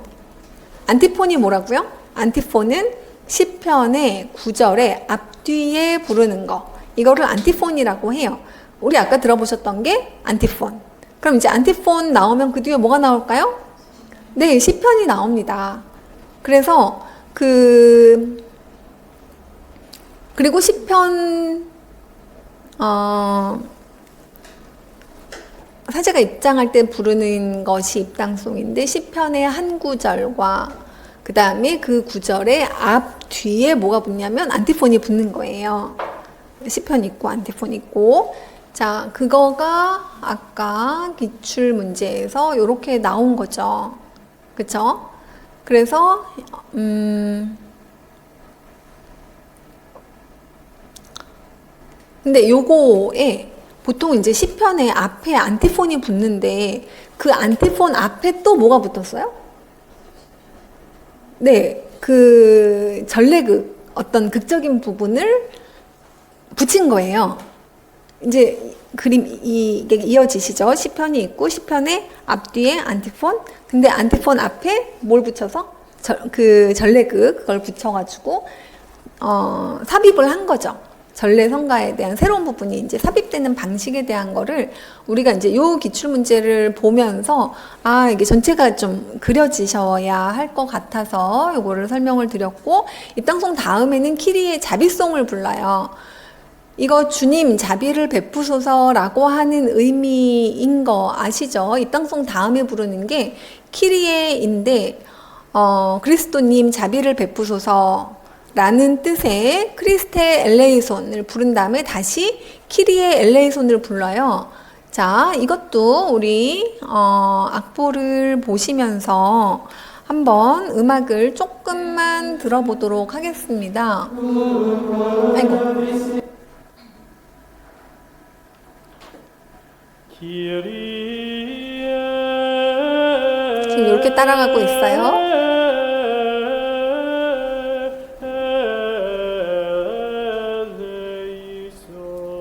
안티폰이 뭐라고요? 안티폰은 시편의 구절의 앞뒤에 부르는 거, 이거를 안티폰이라고 해요. 우리 아까 들어보셨던 게 안티폰. 그럼 이제 안티폰 나오면 그 뒤에 뭐가 나올까요? 네, 시편이 나옵니다. 그래서 그리고 시편 사제가 입장할 때 부르는 것이 입당송인데, 시편의 한 구절과 그 다음에 그 구절의 앞 뒤에 뭐가 붙냐면 안티폰이 붙는 거예요. 시편 있고 안티폰 있고. 자, 그거가 아까 기출 문제에서 이렇게 나온 거죠. 그쵸? 그래서 근데 요거에 보통 이제 시편의 앞에 안티폰이 붙는데, 그 안티폰 앞에 또 뭐가 붙었어요? 네, 그 전래극, 어떤 극적인 부분을 붙인 거예요. 이제 그림 이게 이어지시죠? 시편이 있고 시편의 앞뒤에 안티폰. 근데 안티폰 앞에 뭘 붙여서 그 전래극 그걸 붙여가지고 삽입을 한 거죠. 전래 성가에 대한 새로운 부분이 이제 삽입되는 방식에 대한 거를 우리가 이제 요 기출 문제를 보면서 이게 전체가 좀 그려지셔야 할 것 같아서 요거를 설명을 드렸고, 입당송 다음에는 키리의 자비송을 불러요. 이거 주님 자비를 베푸소서라고 하는 의미인 거 아시죠? 입당송 다음에 부르는 게 키리에인데, 그리스도님 자비를 베푸소서 라는 뜻의 크리스테 엘레이손을 부른 다음에 다시 키리에 엘레이손을 불러요. 자, 이것도 우리 악보를 보시면서 한번 음악을 조금만 들어보도록 하겠습니다. 아이고. 지금 이렇게 따라가고 있어요.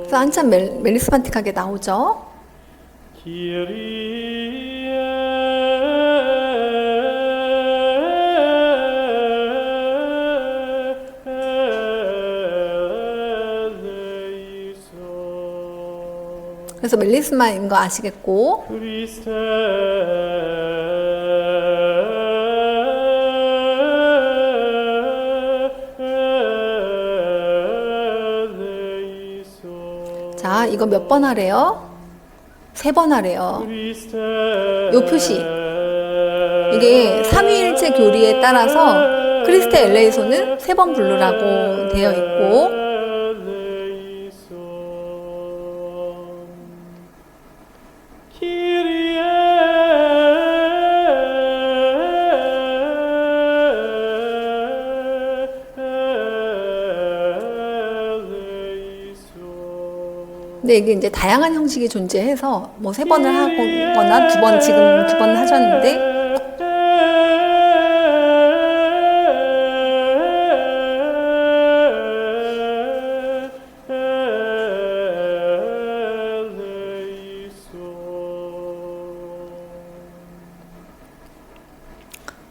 그래서 한참 멜리스만틱하게 나오죠. 그래서 멜리스마인 거 아시겠고, 자, 이거 몇 번 하래요? 3번 하래요. 요 표시, 이게 삼위일체 교리에 따라서 크리스테 엘레이소는 3번 부르라고 되어 있고, 근데 이게 이제 다양한 형식이 존재해서 뭐 3번을 하거나 2번, 지금 2번 하셨는데,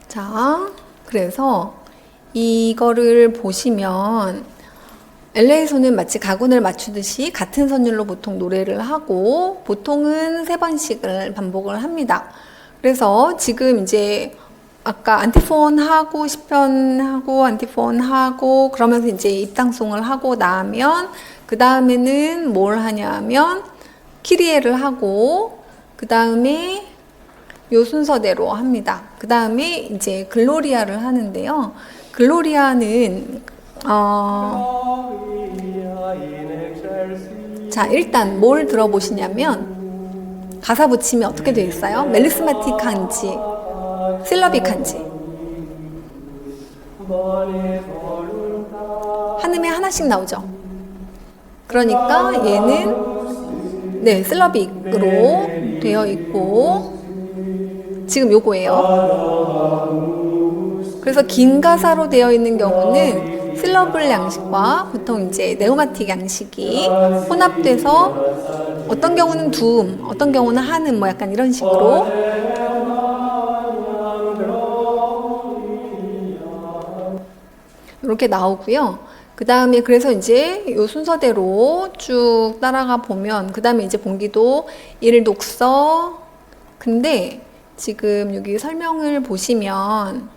자, 그래서 이거를 보시면 엘레이소는 마치 가군을 맞추듯이 같은 선율로 보통 노래를 하고, 보통은 3번씩을 반복을 합니다. 그래서 지금 이제 아까 안티폰 하고 10편 하고 안티폰 하고 그러면서 이제 입당송을 하고 나면 그 다음에는 뭘 하냐면 키리에를 하고 그 다음에 요 순서대로 합니다. 그 다음에 이제 글로리아를 하는데요. 글로리아는 자, 일단 뭘 들어보시냐면 가사 붙이면 어떻게 되어 있어요? 멜리스마틱한지 실러빅한지 한음에 하나씩 나오죠. 그러니까 얘는 네, 실러빅으로 되어 있고 지금 요거예요. 그래서 긴 가사로 되어 있는 경우는 실러블 양식과 보통 이제 네오마틱 양식이 혼합돼서 어떤 경우는 두음, 어떤 경우는 한음 뭐 약간 이런 식으로 이렇게 나오고요. 그 다음에 그래서 이제 요 순서대로 쭉 따라가 보면 그 다음에 이제 본기도 일독서 근데 지금 여기 설명을 보시면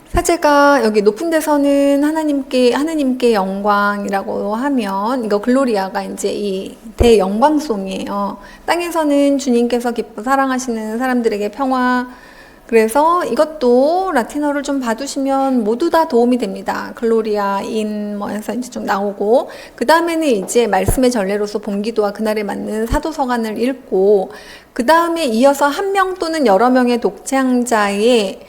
사제가 여기 높은 데서는 하느님께 영광이라고 하면 이거 글로리아가 이제 이 대영광송이에요. 땅에서는 주님께서 기뻐 사랑하시는 사람들에게 평화. 그래서 이것도 라틴어를 좀 봐두시면 모두 다 도움이 됩니다. 글로리아, 뭐 해서 이제 좀 나오고, 그 다음에는 이제 말씀의 전례로서 본기도와 그날에 맞는 사도서관을 읽고, 그 다음에 이어서 한 명 또는 여러 명의 독창자의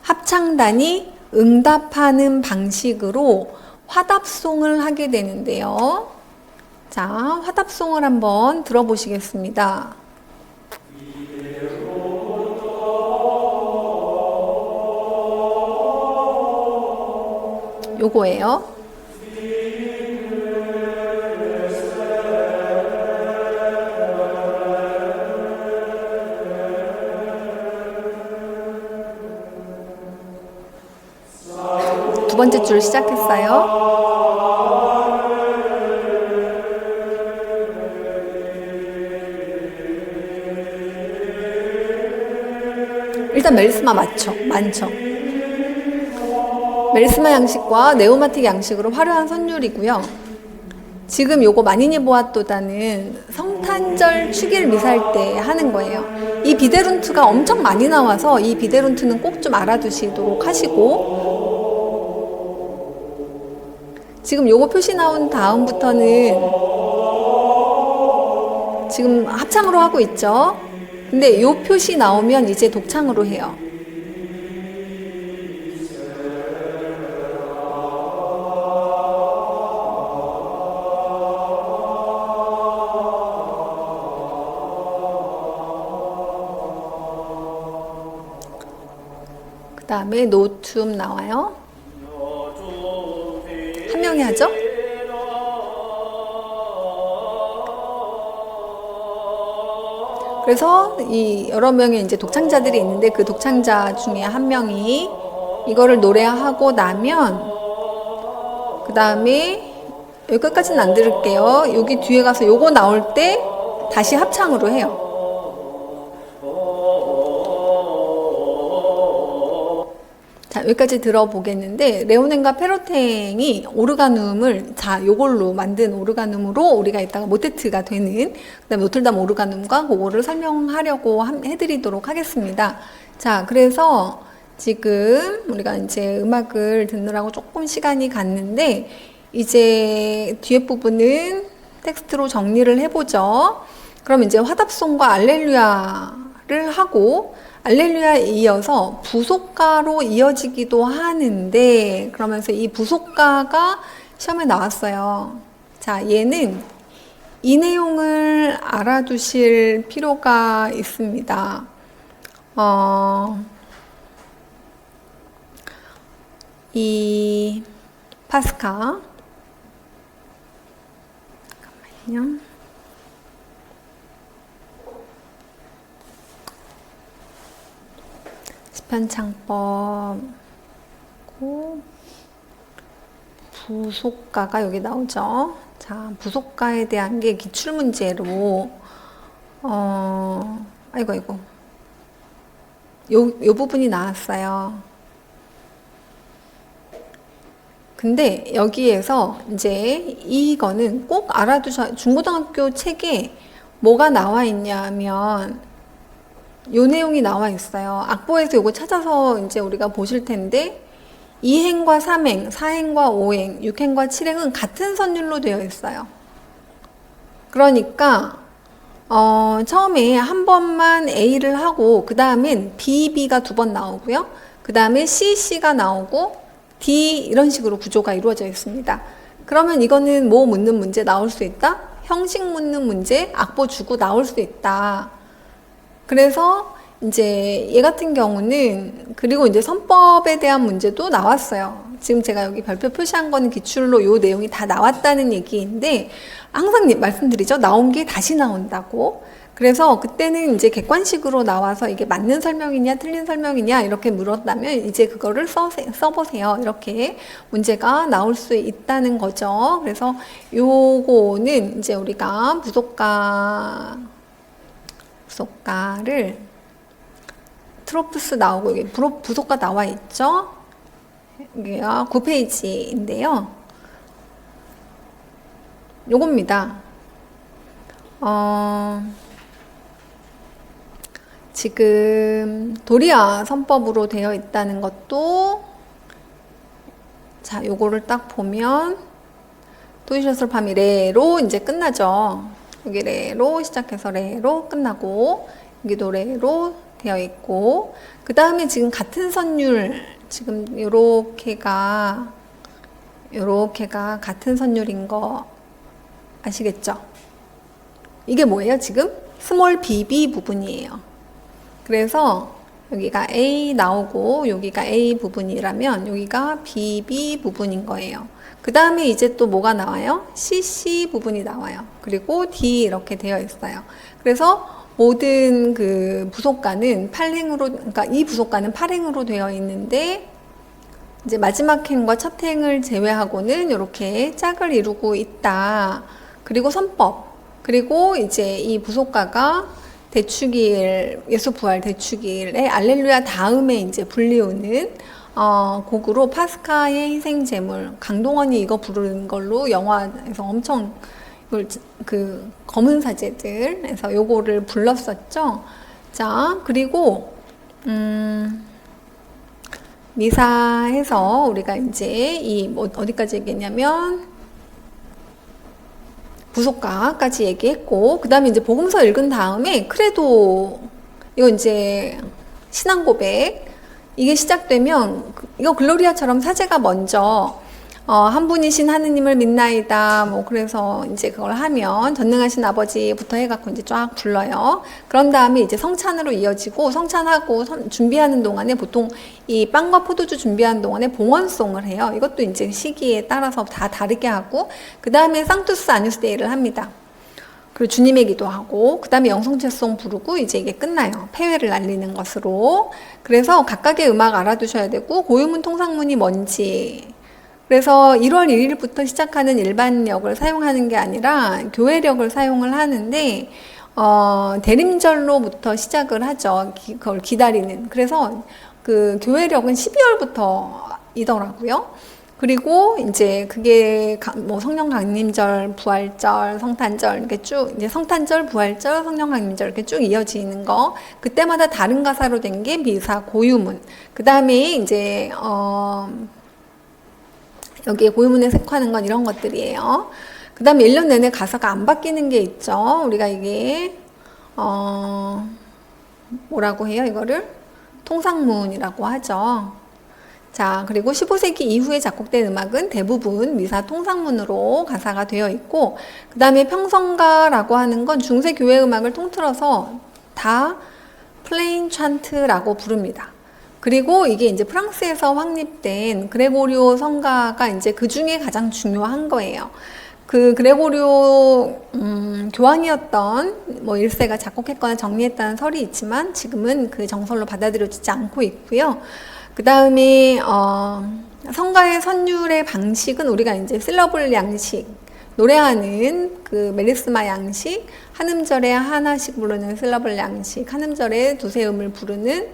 합창단이 응답하는 방식으로 화답송을 하게 되는데요. 자, 화답송을 한번 들어보시겠습니다. 요거예요. 두 번째 줄 시작했어요. 일단 멜리스마 많죠. 멜리스마 양식과 네오마틱 양식으로 화려한 선율이고요. 지금 요거 마니니 보아토다는 성탄절 축일 미사일 때 하는 거예요. 이 비데룬트가 엄청 많이 나와서 이 비데룬트는 꼭 좀 알아두시도록 하시고 지금 요거 표시 나온 다음부터는 지금 합창으로 하고 있죠. 근데 요 표시 나오면 이제 독창으로 해요. 그 다음에 노툼 나와요. 한 명이 하죠? 그래서 이 여러 명의 이제 독창자들이 있는데 그 독창자 중에 한 명이 이거를 노래하고 나면 그 다음에 여기 끝까지는 안 들을게요. 여기 뒤에 가서 요거 나올 때 다시 합창으로 해요. 자, 여기까지 들어보겠는데 레오넨과 페로탱이 오르가눔을 요걸로 만든 오르가눔으로 우리가 이따가 모테트가 되는 그다음에 노틀담 오르가눔과 그거를 설명하려고 해드리도록 하겠습니다. 자, 그래서 지금 우리가 이제 음악을 듣느라고 조금 시간이 갔는데 이제 뒤에 부분은 텍스트로 정리를 해보죠. 그럼 이제 화답송과 알렐루야를 하고 알렐루야에 이어서 부속가로 이어지기도 하는데 그러면서 이 부속가가 시험에 나왔어요. 자, 얘는 이 내용을 알아두실 필요가 있습니다. 이 파스카 잠깐만요. 시편창법 부속가가 여기 나오죠. 자, 부속가에 대한 게 기출문제로 아이고. 요 부분이 나왔어요. 근데 여기에서 이제 이거는 꼭 중고등학교 책에 뭐가 나와 있냐면 요 내용이 나와 있어요. 악보에서 요거 찾아서 이제 우리가 보실 텐데 2행과 3행, 4행과 5행, 6행과 7행은 같은 선율로 되어 있어요. 그러니까 처음에 한 번만 A를 하고 그 다음엔 B, B가 두 번 나오고요. 그 다음에 C, C가 나오고 D 이런 식으로 구조가 이루어져 있습니다. 그러면 이거는 뭐 묻는 문제 나올 수 있다? 형식 묻는 문제 악보 주고 나올 수 있다. 그래서 이제 얘 같은 경우는 그리고 이제 선법에 대한 문제도 나왔어요. 지금 제가 여기 별표 표시한 거는 기출로 요 내용이 다 나왔다는 얘기인데 항상 말씀드리죠. 나온 게 다시 나온다고. 그래서 그때는 이제 객관식으로 나와서 이게 맞는 설명이냐 틀린 설명이냐 이렇게 물었다면 이제 그거를 써보세요. 이렇게 문제가 나올 수 있다는 거죠. 그래서 요거는 이제 우리가 부속가를 트로프스 나오고 여기 부속가 나와 있죠. 여기가 9페이지인데요. 요겁니다. 지금 도리아 선법으로 되어 있다는 것도 자 요거를 딱 보면 도이셔슬 파미 레로 이제 끝나죠. 여기 레로 시작해서 레로 끝나고 여기도 레로 되어 있고 그 다음에 지금 같은 선율 지금 요렇게가 같은 선율인 거 아시겠죠? 이게 뭐예요? 지금 스몰 bb 부분이에요. 그래서 여기가 A 나오고 여기가 A 부분이라면 여기가 BB 부분인 거예요. 그 다음에 이제 또 뭐가 나와요? CC 부분이 나와요. 그리고 D 이렇게 되어 있어요. 그래서 모든 그 부속가는 8행으로, 그러니까 이 부속가는 8행으로 되어 있는데 이제 마지막 행과 첫 행을 제외하고는 이렇게 짝을 이루고 있다. 그리고 선법. 그리고 이제 이 부속가가 대축일, 예수부활 대축일에 알렐루야 다음에 이제 불리우는 곡으로 파스카의 희생제물, 강동원이 이거 부르는 걸로 영화에서 엄청 그 검은 사제들에서 요거를 불렀었죠. 자, 그리고 미사에서 우리가 이제 어디까지 얘기했냐면 부속가까지 얘기했고 그 다음에 이제 복음서 읽은 다음에 크레도 이거 이제 신앙 고백 이게 시작되면 이거 글로리아처럼 사제가 먼저 한 분이신 하느님을 믿나이다 뭐 그래서 이제 그걸 하면 전능하신 아버지부터 해갖고 이제 쫙 불러요. 그런 다음에 이제 성찬으로 이어지고 성찬하고 준비하는 동안에 보통 이 빵과 포도주 준비하는 동안에 봉헌송을 해요. 이것도 이제 시기에 따라서 다 다르게 하고 그 다음에 상투스 아뉴스 데이를 합니다. 그리고 주님의 기도하고 그 다음에 영성체송 부르고 이제 이게 끝나요. 폐회를 날리는 것으로. 그래서 각각의 음악 알아두셔야 되고 고유문 통상문이 뭔지 그래서 1월 1일부터 시작하는 일반력을 사용하는 게 아니라 교회력을 사용을 하는데 대림절로부터 시작을 하죠. 그걸 기다리는. 그래서 그 교회력은 12월부터이더라고요. 그리고 이제 그게 뭐 성령 강림절, 부활절, 성탄절 이렇게 쭉 이제 성탄절, 부활절, 성령 강림절 이렇게 쭉 이어지는 거. 그때마다 다른 가사로 된 게 미사 고유문. 그다음에 이제 여기에 고유문에 색하는 건 이런 것들이에요. 그 다음에 1년 내내 가사가 안 바뀌는 게 있죠. 우리가 이게 뭐라고 해요? 이거를 통상문이라고 하죠. 자, 그리고 15세기 이후에 작곡된 음악은 대부분 미사 통상문으로 가사가 되어 있고 그 다음에 평성가라고 하는 건 중세 교회 음악을 통틀어서 다 플레인 찬트라고 부릅니다. 그리고 이게 이제 프랑스에서 확립된 그레고리오 성가가 이제 그 중에 가장 중요한 거예요. 그 그레고리오 교황이었던 뭐 1세가 작곡했거나 정리했다는 설이 있지만 지금은 그 정설로 받아들여지지 않고 있고요. 그 다음에 성가의 선율의 방식은 우리가 이제 실러블 양식 노래하는 그 멜리스마 양식, 한 음절에 하나씩 부르는 실러블 양식, 한 음절에 두세 음을 부르는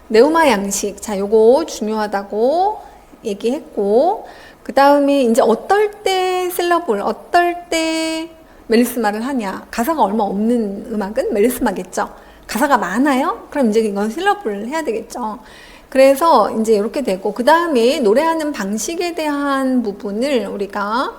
네우마 양식. 자, 요거 중요하다고 얘기했고, 그 다음에 이제 어떨 때 실러블, 어떨 때 멜리스마를 하냐. 가사가 얼마 없는 음악은 멜리스마겠죠. 가사가 많아요? 그럼 이제 이건 실러블을 해야 되겠죠. 그래서 이제 이렇게 되고, 그 다음에 노래하는 방식에 대한 부분을 우리가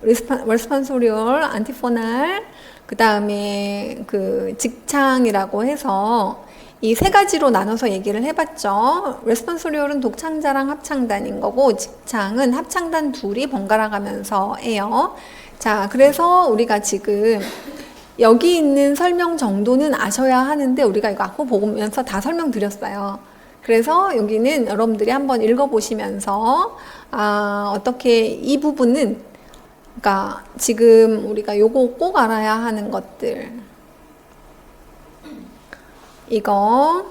레스판소리얼, 안티포날, 그 다음에 그 직창이라고 해서 이 세 가지로 나눠서 얘기를 해봤죠. 레스판소리얼은 독창자랑 합창단인 거고, 직창은 합창단 둘이 번갈아 가면서 해요. 자, 그래서 우리가 지금 여기 있는 설명 정도는 아셔야 하는데, 우리가 이거 악보 보면서 다 설명드렸어요. 그래서 여기는 여러분들이 한번 읽어보시면서, 어떻게 이 부분은, 그러니까 지금 우리가 요거 꼭 알아야 하는 것들. 이거,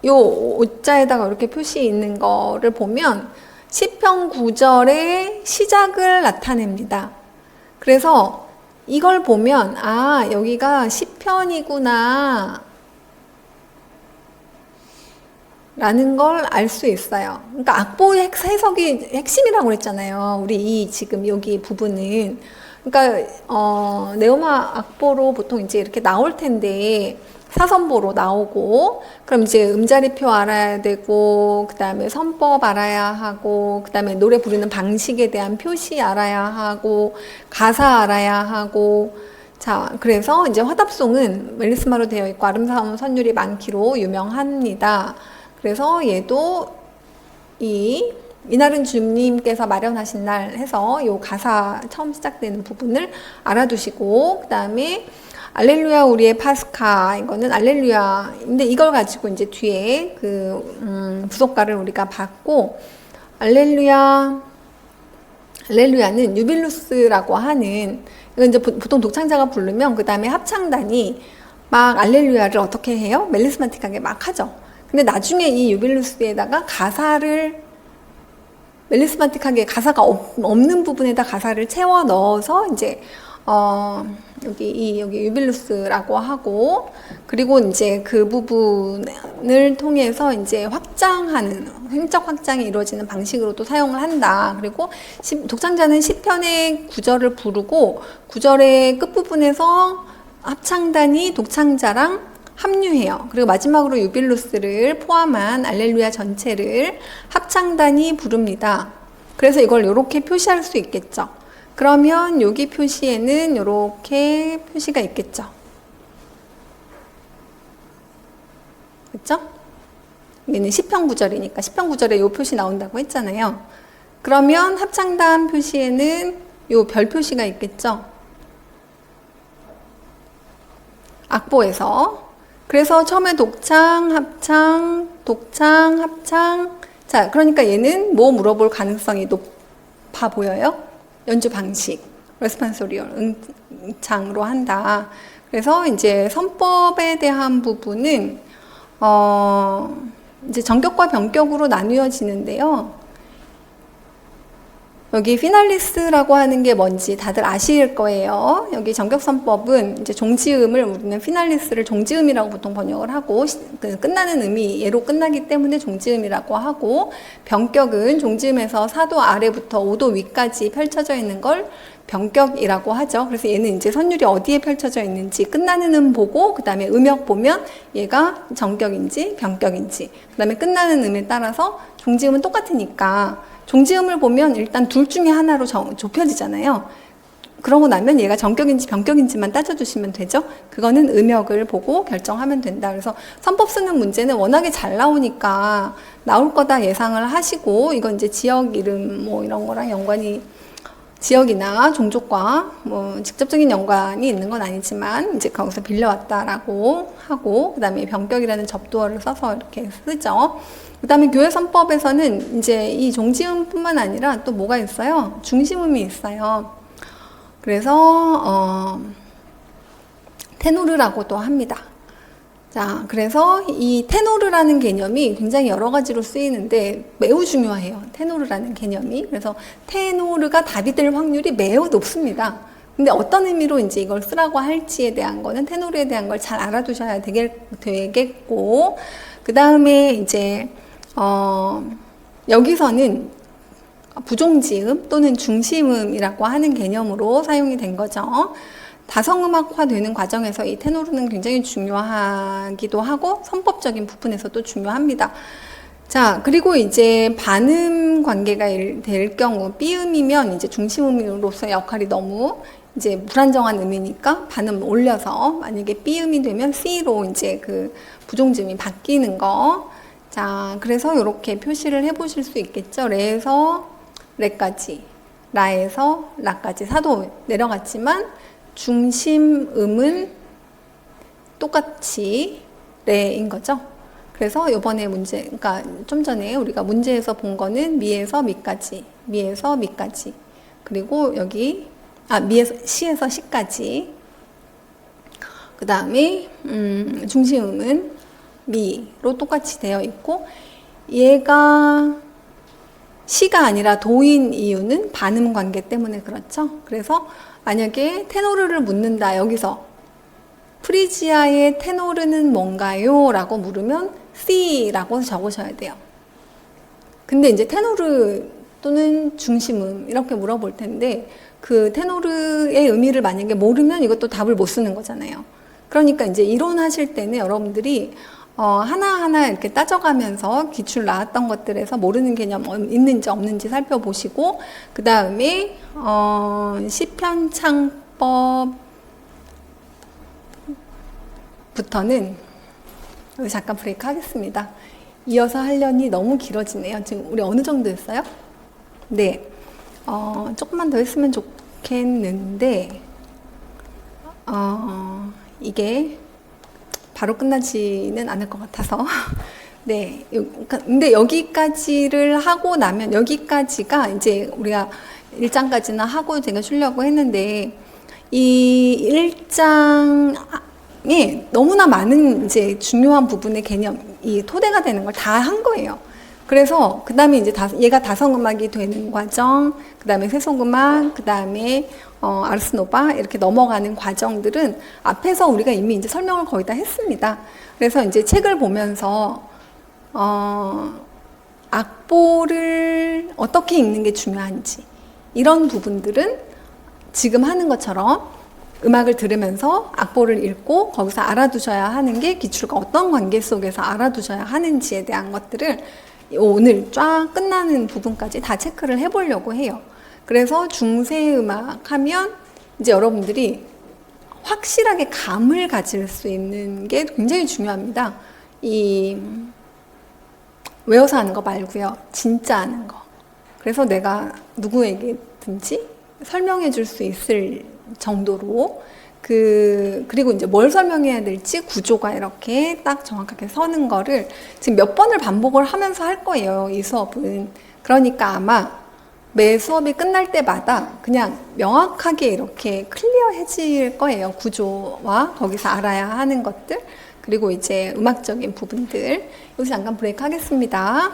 요 오자에다가 이렇게 표시 있는 거를 보면, 시편 9절의 시작을 나타냅니다. 그래서 이걸 보면, 여기가 시편이구나 라는 걸 알 수 있어요. 그러니까 악보 해석이 핵심이라고 그랬잖아요. 우리 이 지금 여기 부분은. 그러니까 네오마 악보로 보통 이제 이렇게 나올 텐데, 사선보로 나오고, 그럼 이제 음자리표 알아야 되고, 그 다음에 선법 알아야 하고, 그 다음에 노래 부르는 방식에 대한 표시 알아야 하고, 가사 알아야 하고. 자, 그래서 이제 화답송은 멜리스마로 되어 있고 아름다운 선율이 많기로 유명합니다. 그래서 얘도 이날은 주님께서 마련하신 날 해서 요 가사 처음 시작되는 부분을 알아두시고, 그 다음에 알렐루야 우리의 파스카, 이거는 알렐루야. 근데 이걸 가지고 이제 뒤에 그 부속가를 우리가 봤고, 알렐루야는 유빌루스라고 하는, 이건 이제 보통 독창자가 부르면 그 다음에 합창단이 막 알렐루야를 어떻게 해요? 멜리스마틱하게 막 하죠. 근데 나중에 이 유빌루스에다가 가사를 멜리스마틱하게 가사가 없는 부분에다 가사를 채워 넣어서 이제 여기 유빌루스라고 하고, 그리고 이제 그 부분을 통해서 이제 확장하는, 행적 확장이 이루어지는 방식으로도 사용을 한다. 그리고 독창자는 시편의 구절을 부르고, 구절의 끝부분에서 합창단이 독창자랑 합류해요. 그리고 마지막으로 유빌루스를 포함한 알렐루야 전체를 합창단이 부릅니다. 그래서 이걸 이렇게 표시할 수 있겠죠. 그러면 여기 표시에는 이렇게 표시가 있겠죠. 그렇죠? 얘는 시편 구절이니까 시편 구절에 이 표시 나온다고 했잖아요. 그러면 합창단 표시에는 이 별 표시가 있겠죠. 악보에서. 그래서 처음에 독창, 합창, 독창, 합창. 자, 그러니까 얘는 뭐 물어볼 가능성이 높아 보여요? 연주 방식, 레스판소리얼, 응창으로 한다. 그래서 이제 선법에 대한 부분은 이제 정격과 변격으로 나뉘어지는데요. 여기 피날리스라고 하는 게 뭔지 다들 아실 거예요. 여기 정격선법은 이제 종지음을 우리는 피날리스를 종지음이라고 보통 번역을 하고, 끝나는 음이 얘로 끝나기 때문에 종지음이라고 하고, 변격은 종지음에서 4도 아래부터 5도 위까지 펼쳐져 있는 걸 변격이라고 하죠. 그래서 얘는 이제 선율이 어디에 펼쳐져 있는지 끝나는 음 보고, 그 다음에 음역 보면 얘가 정격인지 변격인지, 그 다음에 끝나는 음에 따라서 종지음은 똑같으니까 종지음을 보면 일단 둘 중에 하나로 좁혀지잖아요. 그러고 나면 얘가 정격인지 변격인지만 따져주시면 되죠. 그거는 음역을 보고 결정하면 된다. 그래서 선법 쓰는 문제는 워낙에 잘 나오니까 나올 거다 예상을 하시고, 이건 이제 지역 이름 뭐 이런 거랑 연관이, 지역이나 종족과 뭐 직접적인 연관이 있는 건 아니지만 이제 거기서 빌려왔다라고 하고, 그 다음에 변격이라는 접두어를 써서 이렇게 쓰죠. 그 다음에 교회 선법에서는 이제 이 종지음뿐만 아니라 또 뭐가 있어요? 중심음이 있어요. 그래서 테노르라고도 합니다. 자, 그래서 이 테노르라는 개념이 굉장히 여러 가지로 쓰이는데 매우 중요해요. 테노르라는 개념이. 그래서 테노르가 답이 될 확률이 매우 높습니다. 근데 어떤 의미로 이제 이걸 쓰라고 할지에 대한 거는 테노르에 대한 걸 잘 알아두셔야 되겠고, 그 다음에 이제, 여기서는 부종지음 또는 중심음이라고 하는 개념으로 사용이 된 거죠. 다성음악화 되는 과정에서 이 테노르는 굉장히 중요하기도 하고 선법적인 부분에서도 중요합니다. 자, 그리고 이제 반음 관계가 될 경우 삐음이면 이제 중심음으로서 역할이 너무 이제 불안정한 음이니까 반음 올려서 만약에 삐음이 되면 C로 이제 그 부종지음이 바뀌는 거. 자, 그래서 이렇게 표시를 해 보실 수 있겠죠. 레에서 레까지, 라에서 라까지 사도 내려갔지만 중심음은 똑같이 레인 거죠. 그래서 이번에 문제, 그러니까 좀 전에 우리가 문제에서 본 거는 미에서 미까지, 미에서 미까지, 그리고 여기 미에서 시에서 시까지. 그 다음에 중심음은 미로 똑같이 되어 있고, 얘가 시가 아니라 도인 이유는 반음 관계 때문에 그렇죠. 그래서 만약에 테노르를 묻는다, 여기서 프리지아의 테노르는 뭔가요? 라고 물으면 C라고 적으셔야 돼요. 근데 이제 테노르 또는 중심음 이렇게 물어볼 텐데 그 테노르의 의미를 만약에 모르면 이것도 답을 못 쓰는 거잖아요. 그러니까 이제 이론하실 때는 여러분들이 하나하나 이렇게 따져가면서 기출 나왔던 것들에서 모르는 개념 있는지 없는지 살펴보시고, 그 다음에 시편창법부터는 여기 잠깐 브레이크 하겠습니다. 이어서 하려니 너무 길어지네요. 지금 우리 어느 정도 했어요? 네, 조금만 더 했으면 좋겠는데 이게 바로 끝나지는 않을 것 같아서 네, 근데 여기까지를 하고 나면, 여기까지가 이제 우리가 1장까지나 하고 제가 쉬려고 했는데 이 1장에 너무나 많은 이제 중요한 부분의 개념이 토대가 되는 걸 다 한 거예요. 그래서 그 다음에 이제 얘가 다성음악이 되는 과정, 그 다음에 세속음악, 그 다음에 아르스노바 이렇게 넘어가는 과정들은 앞에서 우리가 이미 이제 설명을 거의 다 했습니다. 그래서 이제 책을 보면서 악보를 어떻게 읽는 게 중요한지 이런 부분들은 지금 하는 것처럼 음악을 들으면서 악보를 읽고 거기서 알아두셔야 하는 게 기출과 어떤 관계 속에서 알아두셔야 하는지에 대한 것들을 오늘 쫙 끝나는 부분까지 다 체크를 해보려고 해요. 그래서 중세음악 하면 이제 여러분들이 확실하게 감을 가질 수 있는 게 굉장히 중요합니다. 이 외워서 하는 거 말고요. 진짜 하는 거. 그래서 내가 누구에게든지 설명해 줄 수 있을 정도로 그리고 이제 뭘 설명해야 될지 구조가 이렇게 딱 정확하게 서는 거를 지금 몇 번을 반복을 하면서 할 거예요, 이 수업은. 그러니까 아마 매 수업이 끝날 때마다 그냥 명확하게 이렇게 클리어해질 거예요. 구조와 거기서 알아야 하는 것들, 그리고 이제 음악적인 부분들. 여기서 잠깐 브레이크 하겠습니다.